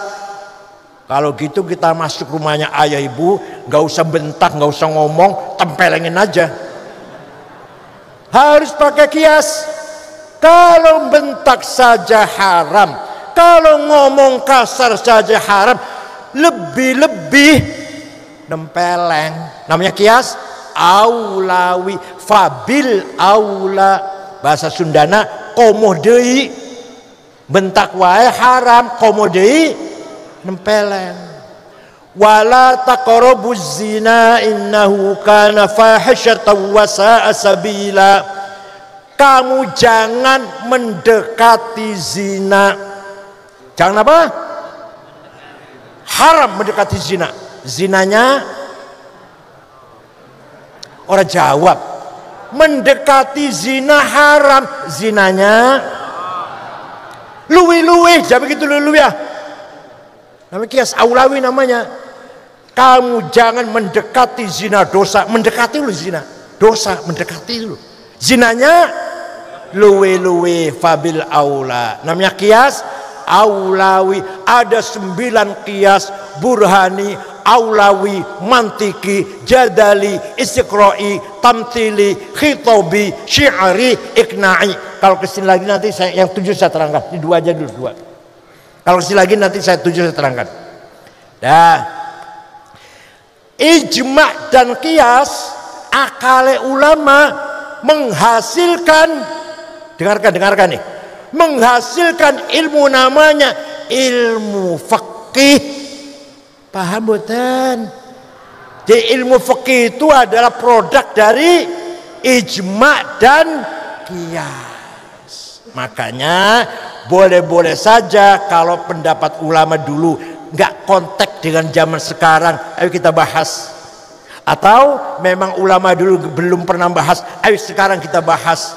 Kalau gitu kita masuk rumahnya ayah ibu, nggak usah bentak, nggak usah ngomong, tempelengin aja. Harus pakai kias. Kalau bentak saja haram, kalau ngomong kasar saja haram, lebih-lebih nempeleng. Namanya kias aulawi, fabil aula. Bahasa Sundana komoh deui, bentak wae haram, komoh deui nempeleng. Wala taqrabuz zina innahu kana fahisyatan wa sa'a sabila. Kamu jangan mendekati zina. Jangan apa? Haram mendekati zina. Zinanya orang jawab. Mendekati zina haram, zinanya luwi-luwi, jangan begitu luwi ya. Namanya kias aulawi namanya. Kamu jangan mendekati zina, dosa. Mendekati lu zina, dosa, mendekati lu. Zinanya luwe-luwe, fabil aula. Namanya kias aulawi. Ada 9 kias burhani, aulawi, mantiki, jadali, istiqra'i, tamthili, khitabi, syi'ri, ikna'i. Kalau kesini lagi nanti saya yang 7 saya terangkan. Ini 2 aja dulu, 2. Kalau kesini lagi nanti saya 7 saya terangkan. Nah, ijma' dan qiyas akale ulama menghasilkan, dengarkan nih, menghasilkan ilmu namanya ilmu fikih. Paham boten? Jadi ilmu fikih itu adalah produk dari ijma' dan qiyas. Makanya boleh-boleh saja kalau pendapat ulama dulu nggak kontak dengan zaman sekarang, ayo kita bahas. Atau memang ulama dulu belum pernah bahas, ayo sekarang kita bahas.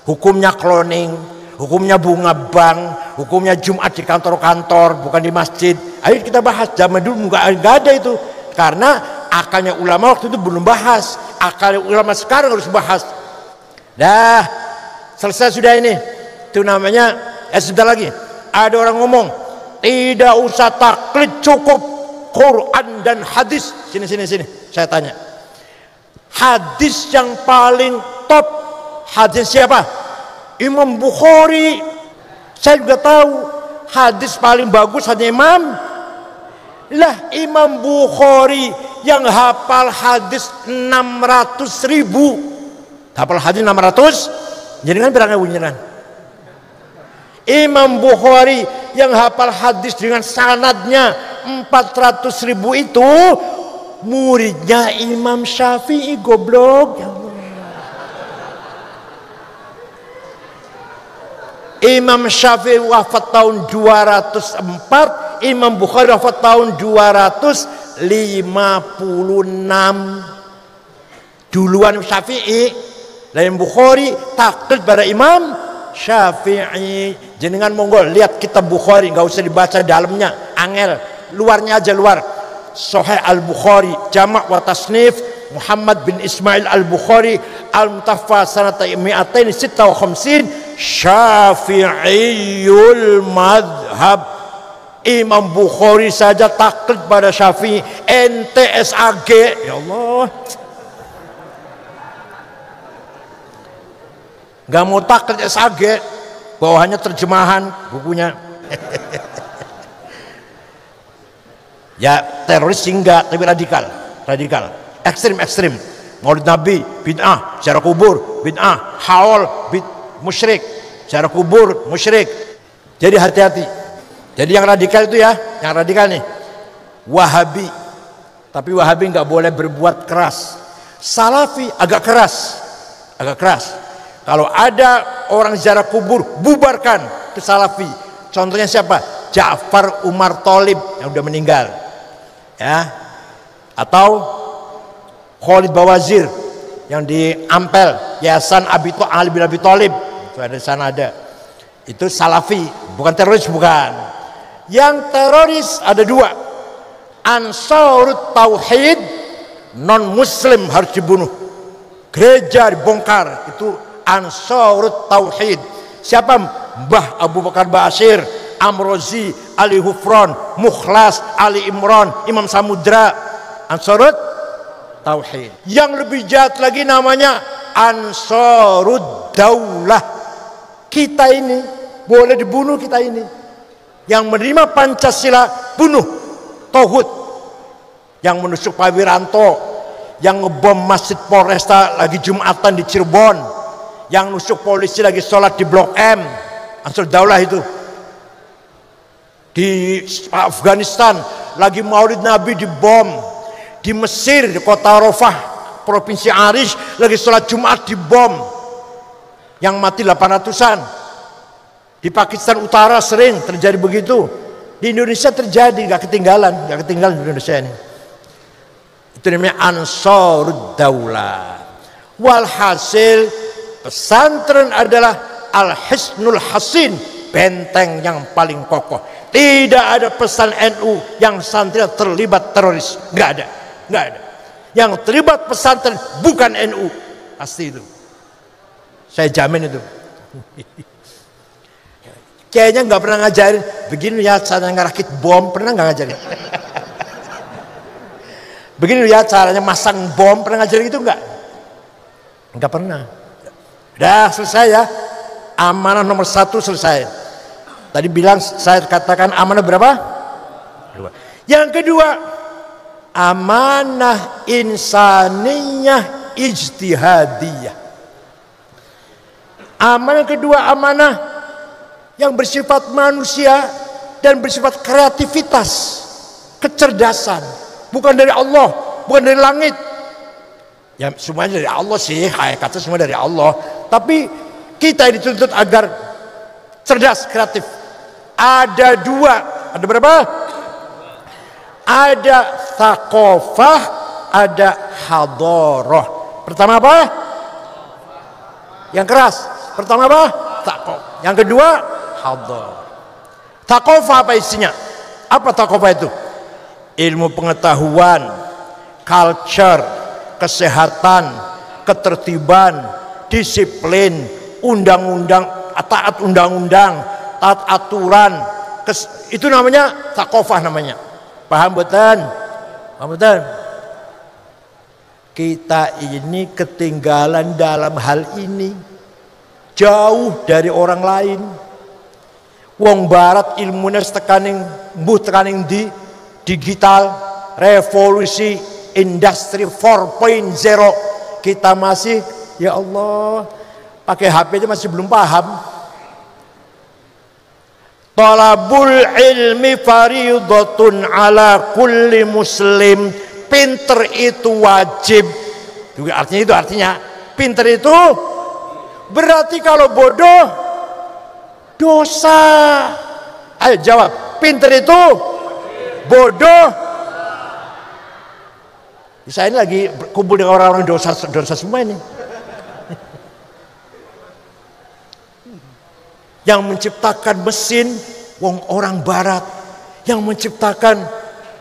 Hukumnya cloning, hukumnya bunga bank, hukumnya Jumat di kantor-kantor, bukan di masjid. Ayo kita bahas. Zaman dulu nggak ada itu, karena akalnya ulama waktu itu belum bahas. Akalnya ulama sekarang harus bahas. Dah selesai sudah ini. Itu namanya. Sebentar lagi ada orang ngomong tidak usah taklid, cukup Quran dan hadis. Sini. Saya tanya, hadis yang paling top hadis siapa? Imam Bukhari. Saya juga tahu hadis paling bagus hanya Imam. Lah Imam Bukhari yang hafal hadis 600.000. Hafal hadis 600. Jadi kan berangkat bunyiran. Imam Bukhari yang hafal hadis dengan sanadnya 400.000 itu muridnya Imam Syafi'i, goblok. Ya Allah. Imam Syafi'i wafat tahun 204, Imam Bukhari wafat tahun 256. Duluan Syafi'i, lain Bukhari taklid pada Imam Syafi'i. Jenengan monggo lihat kitab Bukhari, nggak usah dibaca dalamnya, angel, luarnya aja luar. Sahih Al-Bukhari, Jama' wa Tasnif Muhammad bin Ismail Al-Bukhari, Al-Mutaffa sanata 256, Syafi'iyul madhab. Imam Bukhari saja taklid pada Syafi'i. NTSAG, ya Allah, nggak mau taklid SAG, bawahannya terjemahan bukunya. Ya teroris enggak, tapi radikal, ekstrim. Maulid Nabi bid'ah, ziarah kubur bid'ah, haul musyrik, ziarah kubur musyrik. Jadi hati-hati. Jadi yang radikal itu ya, yang radikal nih Wahabi, tapi Wahabi nggak boleh berbuat keras. Salafi agak keras. Kalau ada orang ziarah kubur, bubarkan, ke Salafi. Contohnya siapa? Ja'far Umar Tholib yang udah meninggal, ya, atau Khalid Bawazir yang di Ampel, Yayasan Ali bin Abi Tholib, itu ada di sana ada. Itu Salafi, bukan teroris, bukan. Yang teroris ada 2, Ansarut Tauhid, non Muslim harus dibunuh, gereja dibongkar, itu Ansarut Tauhid. Siapa? Mbah Abu Bakar Ba'asyir, Amrozi, Ali Hufron, Mukhlas, Ali Imran, Imam Samudra. Ansarut Tauhid. Yang lebih jahat lagi namanya Ansarud Daulah. Kita ini boleh dibunuh, kita ini yang menerima Pancasila bunuh. Tauhid yang menusuk Pak Wiranto, yang ngebom Masjid Polresta lagi Jumatan di Cirebon, yang nusuk polisi lagi sholat di Blok M. Ansar Daulah itu. Di Afghanistan lagi Maulid Nabi dibom. Di Mesir di kota Rafah provinsi Arish lagi sholat Jumat dibom, yang mati 800-an. Di Pakistan Utara sering terjadi begitu. Di Indonesia terjadi, nggak ketinggalan di Indonesia ini. Itu namanya Ansarud Daulah. Walhasil pesantren adalah Al-Hisnul Hasin, benteng yang paling kokoh. Tidak ada pesan NU yang santri terlibat teroris, nggak ada. Yang terlibat pesantren bukan NU, pasti itu. Saya jamin itu. Kayaknya nggak pernah ngajarin begini ya, cara ngerakit bom, pernah nggak ngajarin? Begini ya caranya masang bom, pernah ngajarin gitu enggak? Enggak pernah. Udah selesai ya. Amanah nomor 1 selesai. Tadi bilang saya katakan amanah berapa? 2. Yang kedua, amanah insaniyah ijtihadiyah. Amanah kedua, amanah yang bersifat manusia dan bersifat kreativitas, kecerdasan, bukan dari Allah, bukan dari langit. Ya semuanya dari Allah sih, hakikatnya semua dari Allah. Tapi kita dituntut agar cerdas, kreatif. Ada 2, ada berapa? Ada thaqafah, ada hadarah. Pertama apa? Yang keras. Pertama apa? Thaqafah. Yang kedua, hadarah. Thaqafah apa isinya? Apa thaqafah itu? Ilmu pengetahuan, culture, kesehatan, ketertiban, disiplin, undang-undang, taat undang-undang, taat aturan. Itu namanya thaqafah namanya. Paham betul? Paham betul? Kita ini ketinggalan dalam hal ini, jauh dari orang lain. Wong barat ilmunya tekaning di digital, revolusi industri 4.0. Kita masih, ya Allah, pakai HP aja masih belum paham. Talabul ilmi faridatun ala kulli muslim. Pinter itu wajib. Juga artinya itu, artinya pinter itu berarti kalau bodoh dosa. Ayo jawab, pinter itu bodoh. Saya ini lagi kumpul dengan orang-orang dosa semua ini. Yang menciptakan mesin orang barat, yang menciptakan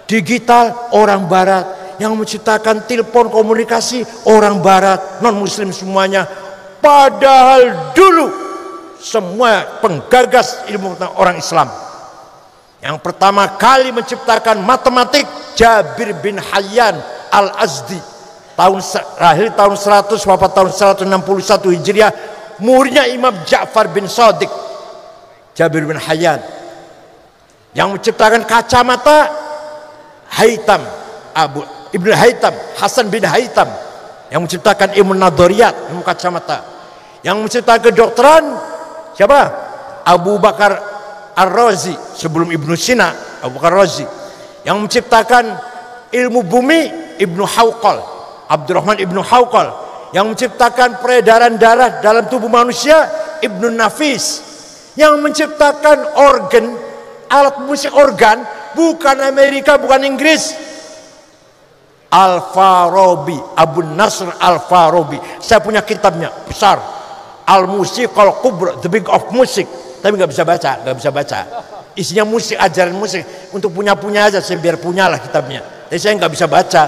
digital orang barat, yang menciptakan telepon komunikasi orang barat, non muslim semuanya. Padahal dulu semua penggagas ilmu orang Islam. Yang pertama kali menciptakan matematik Jabir bin Hayyan Al-Azdi, lahir tahun 100, wafat tahun 161 Hijriah, muridnya Imam Ja'far bin Shadiq. Jabir bin Hayyan. Yang menciptakan kacamata Haytham, Ibnu Haytham, Hasan bin Haytham. Yang menciptakan ilmu nadhariyat, ilmu kacamata. Yang menciptakan kedokteran siapa? Abu Bakar Ar-Razi, sebelum Ibnu Sina, Abu Bakar Ar-Razi. Yang menciptakan ilmu bumi, Ibnu Hawqal, Abdurrahman Ibnu Hawqal. Yang menciptakan peredaran darah dalam tubuh manusia, Ibnu Nafis. Yang menciptakan organ, alat musik organ, bukan Amerika, bukan Inggris, Al-Farabi, Abu Nasr Al-Farabi. Saya punya kitabnya besar, Al-Musiqal Kubra, The Big of Music, tapi nggak bisa baca. Isinya musik, ajaran musik. Untuk punya aja, saya biar punyalah kitabnya. Tapi saya nggak bisa baca.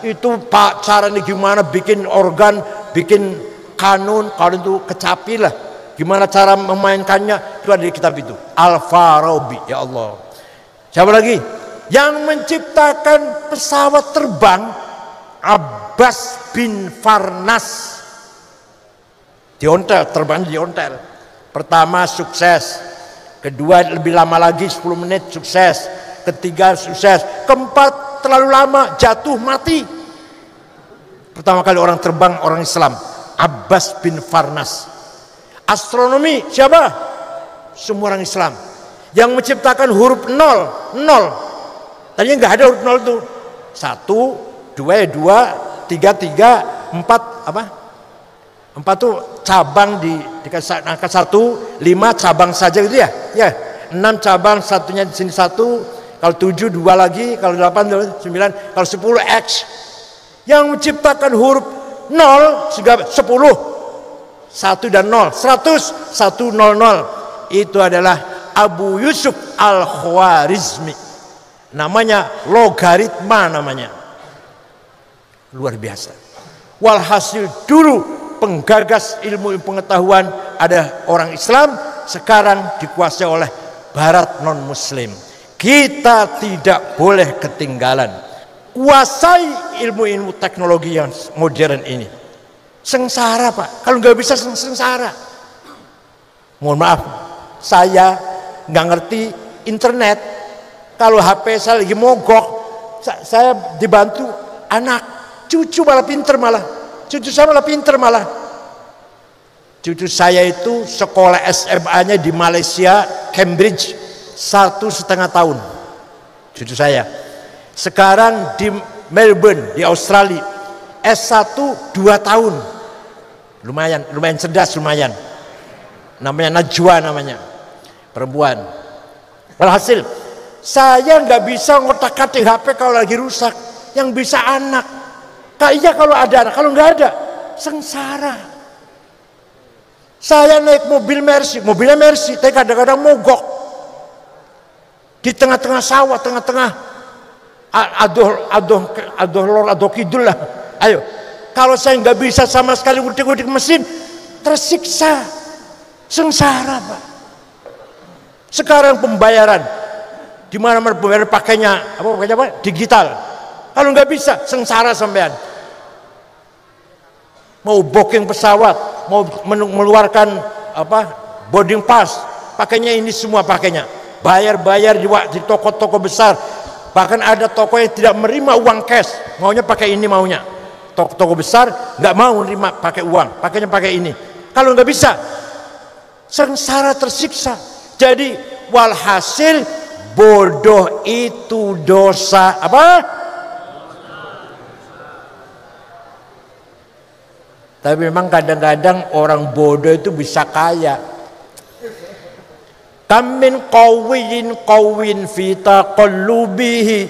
Itu pak caranya gimana bikin organ, bikin kanun, kalau itu kecapi lah. Gimana cara memainkannya, itu ada di kitab itu. Al-Farabi, ya Allah. Siapa lagi? Yang menciptakan pesawat terbang, Abbas bin Farnas. Diontel, terbang diontel. Pertama sukses, kedua lebih lama lagi 10 menit sukses, ketiga sukses, keempat terlalu lama jatuh mati. Pertama kali orang terbang orang Islam, Abbas bin Farnas. Astronomi siapa? Semua orang Islam. Yang menciptakan huruf nol. Tadinya nggak ada huruf nol itu. 1, 2, 3, 4 apa? 4 tuh cabang di angka 1, 5 cabang saja gitu ya. Ya, 6 cabang, satunya di sini 1, kalau 7 2 lagi, kalau 8 9, kalau 10 X. Yang menciptakan huruf 0 juga 10. 1 dan 0, 100, 100. Itu adalah Abu Yusuf Al-Khwarizmi. Namanya logaritma namanya. Luar biasa. Walhasil dulu penggagas ilmu pengetahuan ada orang Islam, sekarang dikuasai oleh barat non muslim. Kita tidak boleh ketinggalan. kuasai ilmu-ilmu teknologi yang modern ini. Sengsara Pak, kalau nggak bisa sengsara. Mohon maaf, saya nggak ngerti internet. Kalau HP saya lagi mogok, saya dibantu anak, cucu malah pinter malah. Cucu saya malah pinter malah. Cucu saya itu sekolah SMA-nya di Malaysia, Cambridge, 1,5 tahun. Cucu saya. Sekarang di Melbourne, di Australia, S1 2 tahun. Lumayan cerdas, lumayan. Namanya Najwa namanya, perempuan. Walhasil, saya nggak bisa ngotak-atik HP kalau lagi rusak. Yang bisa anak. Kayaknya kalau ada anak, kalau nggak ada, sengsara. Saya naik mobilnya Mercy, tapi kadang-kadang mogok. Di tengah-tengah sawah, tengah-tengah aduh kidul lah. Ayo, kalau saya nggak bisa sama sekali udik-udik mesin, tersiksa, sengsara Pak. Sekarang pembayaran, di mana-mana pembayaran pakainya apa? Digital. Kalau nggak bisa, sengsara sampean. Mau booking pesawat, mau mengeluarkan boarding pass, pakainya ini semua pakainya. Bayar di toko-toko besar. Bahkan ada toko yang tidak menerima uang cash, maunya pakai ini maunya. Toko besar nggak mau nerima pakai uang, pakainya pakai ini. Kalau nggak bisa, sengsara, tersiksa. Jadi walhasil bodoh itu dosa apa? Tapi memang kadang-kadang orang bodoh itu bisa kaya. Kam min qawwin fi taqallubihi.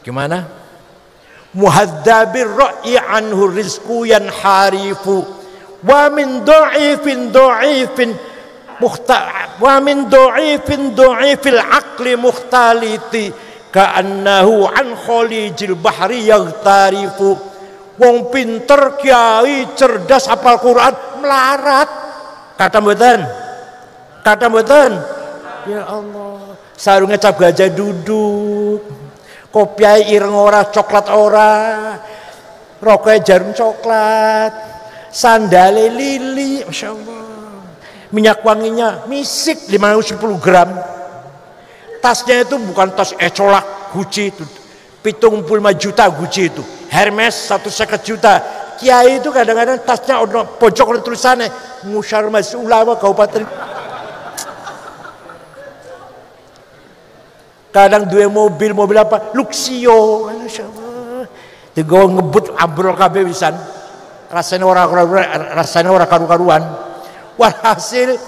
Gimana? Muhadzabir ra'yi anhu rizqu yanharifu wa min dha'ifin dha'ifil aqli mukhtaliti ka'annahu an khalijil bahri yaghtarifu. Wong pinter, kiai, cerdas, hafal Quran, melarat. Kata mboten? Ya Allah, sarungnya cap gajah duduk, kopiai ireng ora, coklat ora, rokoknya jarum coklat, sandale lili, Masya Allah, minyak wanginya misik 510 gram. Tasnya itu bukan tas ecolak Gucci itu, 75 juta Gucci itu, Hermes 150 juta. Kiai itu kadang-kadang tasnya ada pojok ada tulisannya Musyar Majelis Ulama Kabupaten. Kadang dua mobil apa? Luxio. Tiga ngebut ambrol kabeh pisan. Rasanya orang karu-karuan. Walhasil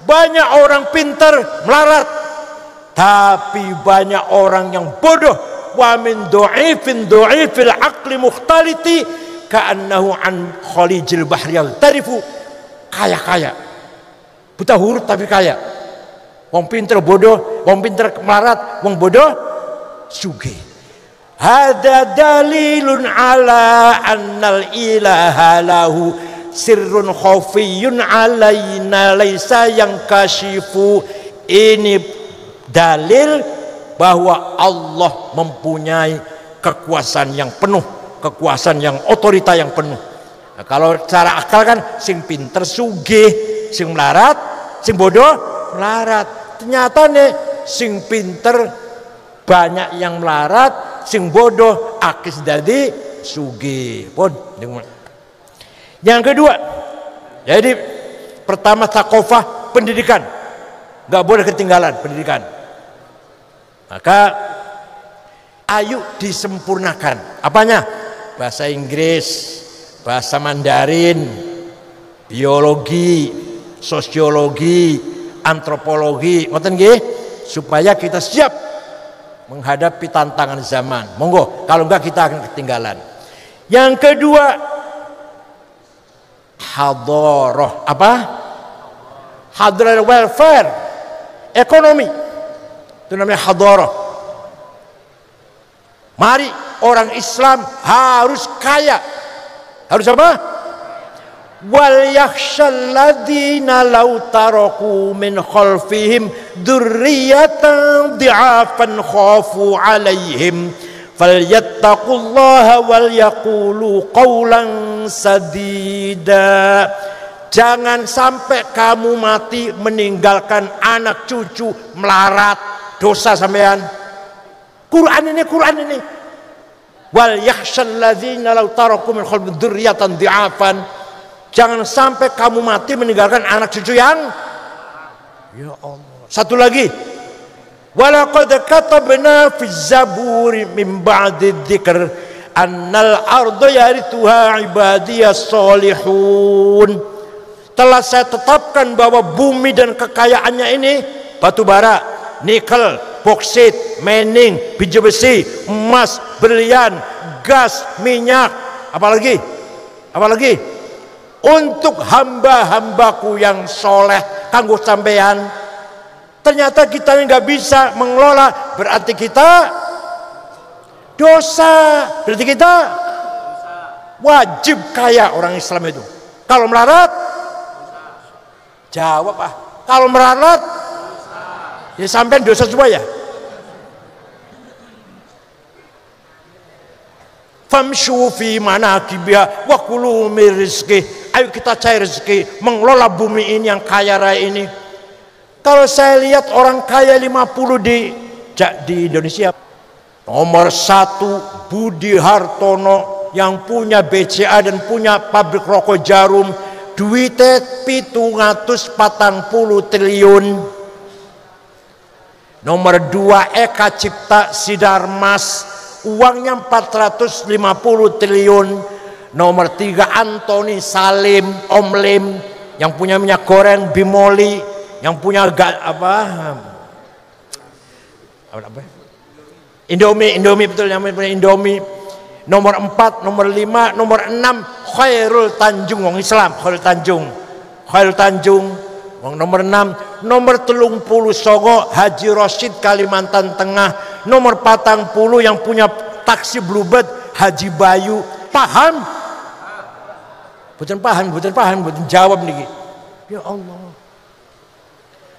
banyak orang pintar melarat, tapi banyak orang yang bodoh. Wa min dha'ifil aqli mukhtaliti ka'annahu an khalijil bahri yaghtarifu. Kaya buta huruf tapi kaya. Wong pinter bodoh, wong pinter melarat, wong bodoh sugih. Hada dalilun ala annal ilaha lahu sirrun khafiyun alaina laisa yang kashifu. Ini dalil bahwa Allah mempunyai kekuasaan yang penuh, kekuasaan yang otorita yang penuh. Nah, kalau cara akal kan sing pinter sugih, sing melarat, sing bodoh melarat. Ternyata nih sing pinter banyak yang melarat, sing bodoh akis dadi sugih. Yang kedua, jadi pertama takofah, pendidikan, nggak boleh ketinggalan pendidikan. Maka ayo disempurnakan. Apanya? Bahasa Inggris, bahasa Mandarin, biologi, sosiologi, antropologi, ngoten nggih, supaya kita siap menghadapi tantangan zaman. Monggo, kalau enggak kita akan ketinggalan. Yang kedua, hadharah. Apa? Hadharah welfare, ekonomi. Itu namanya hadharah. Mari orang Islam harus kaya. Harus apa? wal yakhshal ladzina law taraku min khalfihim dzurriyyatan dhi'afan khafu 'alaihim falyattaqullaha wal yaqulu qawlan sadida. Jangan sampai kamu mati meninggalkan anak cucu melarat, dosa sampean. Quran ini. Wal yakhshal ladzina law taraku min khalfihim dzurriyyatan dhi'afan. Jangan sampai kamu mati meninggalkan anak cucu yang, ya Allah. Satu lagi, walaqad katabna fi zaburi min ba'di dzikr annal arda yarithuha ibadiyas solihun. Telah saya tetapkan bahwa bumi dan kekayaannya ini batu bara, nikel, boksit, mening, biji besi, emas, berlian, gas, minyak, apalagi untuk hamba-hambaku yang soleh, kanggo sampean. Ternyata kita nggak bisa mengelola, berarti kita dosa, berarti kita wajib kaya orang Islam itu. Kalau melarat, jawab kalau melarat, ya sampean dosa semua ya. Famshu fi manakibiha wa kulu min rizqi. Ayo kita cari rezeki, mengelola bumi ini yang kaya raya ini. Kalau saya lihat orang kaya 50 di Indonesia, nomor 1 Budi Hartono yang punya BCA dan punya pabrik rokok Jarum, duitnya 740 triliun. Nomor 2 Eka Cipta Sidarmas, uangnya 450 triliun. Nomor 3 Antoni Salim, Om Lim, yang punya minyak goreng Bimoli, yang punya Indomie betul, yang punya Indomie. Nomor 4, nomor 5, nomor 6 Khairul Tanjung, wong Islam, Khairul Tanjung. Nomor 6, nomor 39 Haji Rosid Kalimantan Tengah. Nomor 40 yang punya taksi Bluebird Haji Bayu. Paham? Bukan jawab nih. Ya Allah.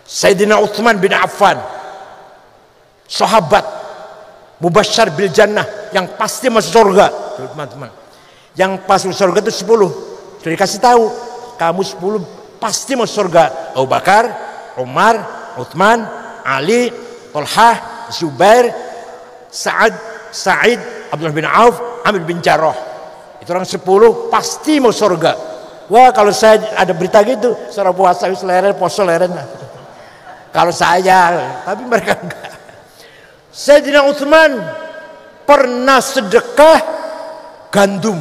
Sayyidina Utsman bin Affan, sahabat mubasysyar bil jannah, yang pasti masuk surga. Teman-teman, yang masuk surga itu 10. Sudah dikasih tahu, kamu 10 pasti masuk surga. Abu Bakar, Umar, Utsman, Ali, Thalhah, Zubair, Sa'id, Abdullah bin Auf, Amir bin Jarrah. Itu orang 10 pasti mau surga. Wah, kalau saya ada berita gitu, secara puasa leren, poso leren. Kalau saya, tapi mereka enggak. Sayyidina Utsman pernah sedekah gandum.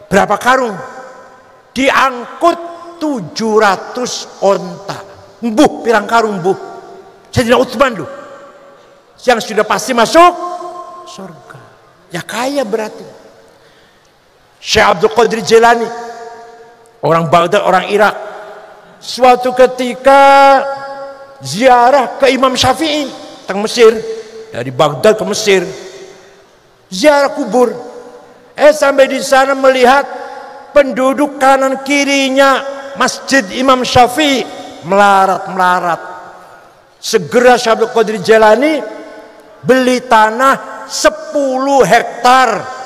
Berapa karung? Diangkut 700 onta. Mbuh, pirang karung mbuh. Sayyidina Utsman loh, yang sudah pasti masuk surga. Ya kaya berarti. Syekh Abdul Qadir Jilani, orang Baghdad, orang Irak, suatu ketika ziarah ke Imam Syafi'i teng Mesir, dari Baghdad ke Mesir, ziarah kubur. Sampai di sana melihat penduduk kanan kirinya Masjid Imam Syafi'i melarat. Segera Syekh Abdul Qadir Jilani beli tanah 10 hektar,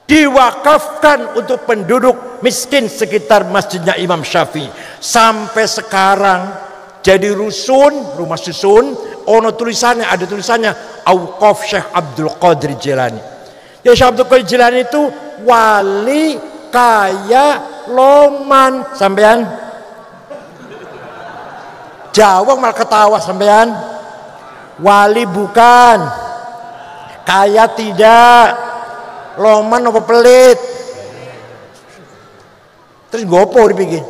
diwakafkan untuk penduduk miskin sekitar masjidnya Imam Syafi'i. Sampai sekarang jadi rusun, rumah susun, ada tulisannya Auqaf Syekh Abdul Qadir Jilani. Ya, Syekh Abdul Qadir Jilani itu wali kaya loman. Sampean jawab malah ketawa sampean. Wali bukan, kaya tidak. Loman apa pelit? Terus gopo dibikin.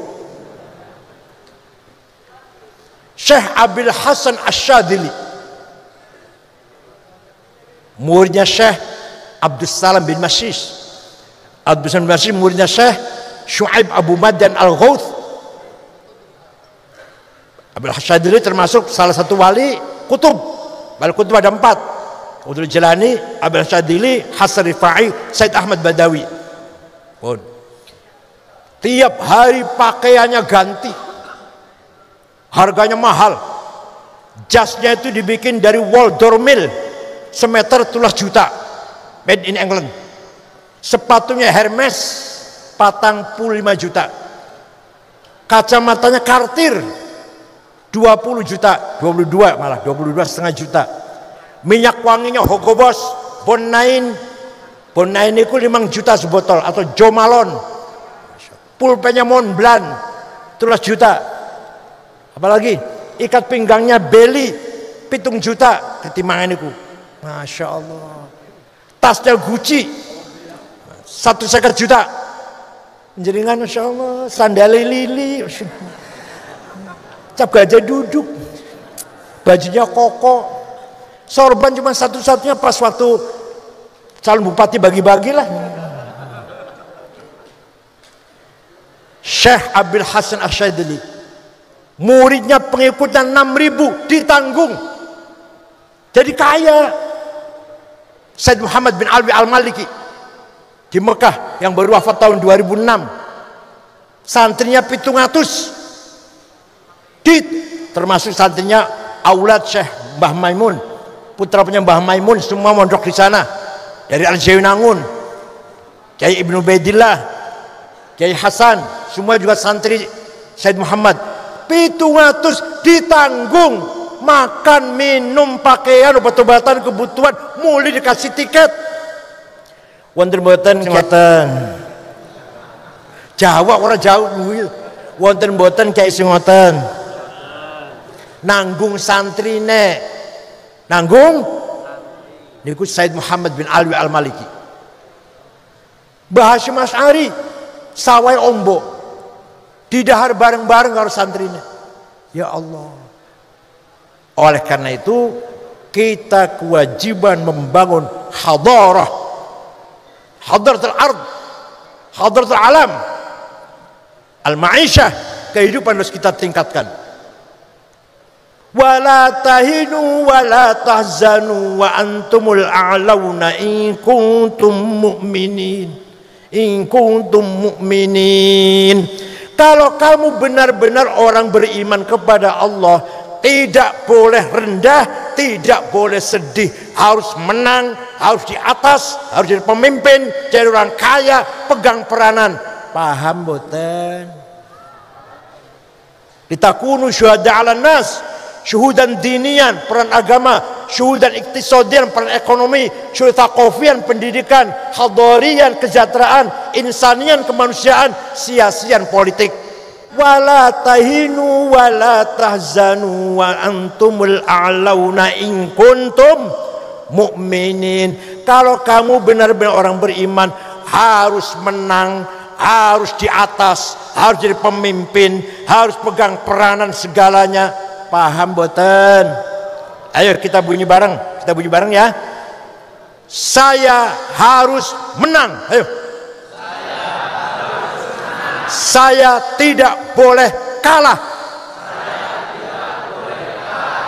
Syekh Abil Hasan Asyadili, muridnya Syekh Abdus Salam bin Masyish. Abdus Salam bin Masyish muridnya Syekh Syuaib Abu Madyan Al-Ghauth. Abil Asyadili termasuk salah satu wali kutub. Wali kutub ada 4. Abdul Jilani, Abil Asyadili, Hasan Rifai, Said Ahmad Badawi. Tiap hari pakaiannya ganti. Harganya mahal. Jasnya itu dibikin dari wol dormil, semeter 12 juta, made in England. Sepatunya Hermes 45 juta. Kacamatanya Cartier 20 juta, 22 malah 22,5 juta. Minyak wanginya Hugo Boss, Bon9 itu 5 juta sebotol, atau Jo Malone. Pulpennya Montblanc 13 juta. Apalagi ikat pinggangnya Belly 7 juta ketimbangan itu. Masya Allah. Tasnya Gucci 1,50 juta. Jenengan Masya Allah. Sandali Lili, cap gajah duduk, bajunya koko. Sorban cuma satu-satunya pas waktu calon bupati bagi-bagilah. Syekh Abdul Hasan Asyadili, muridnya pengikutnya 6.000, ditanggung, jadi kaya. Said Muhammad bin Alwi Al-Maliki di Mekah yang baru wafat tahun 2006, santrinya 700, termasuk santrinya Aulad Syekh Mbah Maimun, putra punya Mbah Maimun, semua mondok di sana, dari Al-Jainangun, Kiai Ibnu Baidillah, Kiai Hasan, semua juga santri Said Muhammad. 700 ditanggung, makan, minum, pakaian, obat-obatan, kebutuhan, mulai dikasih tiket. Wonten mboten ngoten. Jawa ora jauh. Wonten mboten kayak sing ngoten. Nanggung santrine. Nanggung niku Said Muhammad bin Alwi Al-Maliki. Mbah Hasyim Asy'ari sawai ombo didahar bareng-bareng karo santrine. Ya Allah. Oleh karena itu kita kewajiban membangun hadarah, hadaratul ard, hadaratul alam, al-ma'isyah, kehidupan harus kita tingkatkan. Wala tahinu wala tahzanu wa antumul a'launa in kuntum mu'minin. In kuntum mu'minin. Kalau kamu benar-benar orang beriman kepada Allah, tidak boleh rendah, tidak boleh sedih, harus menang, harus di atas, harus jadi pemimpin, jadi orang kaya, pegang peranan. Paham boten? Litakunu syuhada 'alan nas, syuhudan dinian, peran agama, syuhudan iktisadian, peran ekonomi, syuhudan thaqafian, pendidikan, hadarian, kesejahteraan, insanian, kemanusiaan, sia-sian politik. Wala tahinu wala tahzanu wa antumul a'launa in kuntum mu'minin. Kalau kamu benar-benar orang beriman, harus menang, harus di atas, harus jadi pemimpin, harus pegang peranan segalanya. Paham boten? Ayo kita bunyi bareng, ya. Saya harus menang. Ayo. Saya tidak boleh kalah.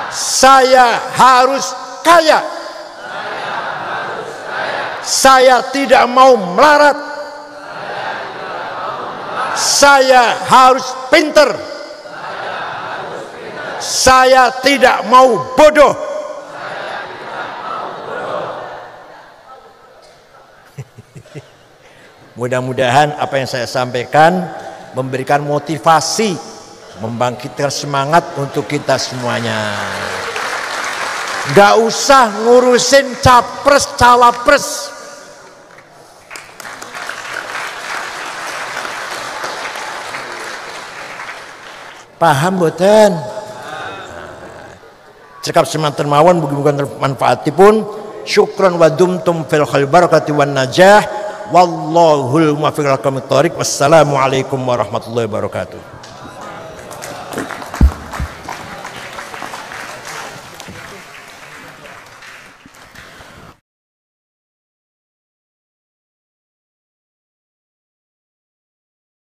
Saya harus kaya. Saya tidak mau melarat. Saya harus pinter. Saya tidak mau bodoh. Mudah-mudahan apa yang saya sampaikan memberikan motivasi, membangkitkan semangat untuk kita semuanya. Gak usah ngurusin capres cawapres. Paham boten? Cekap semanten mawon mugi-mugi manfaatipun. Syukran wa dumtum fil khair barakati wan najah. Wallahul muwaffiq ila aqwamit thoriq. Wassalamualaikum warahmatullahi wabarakatuh.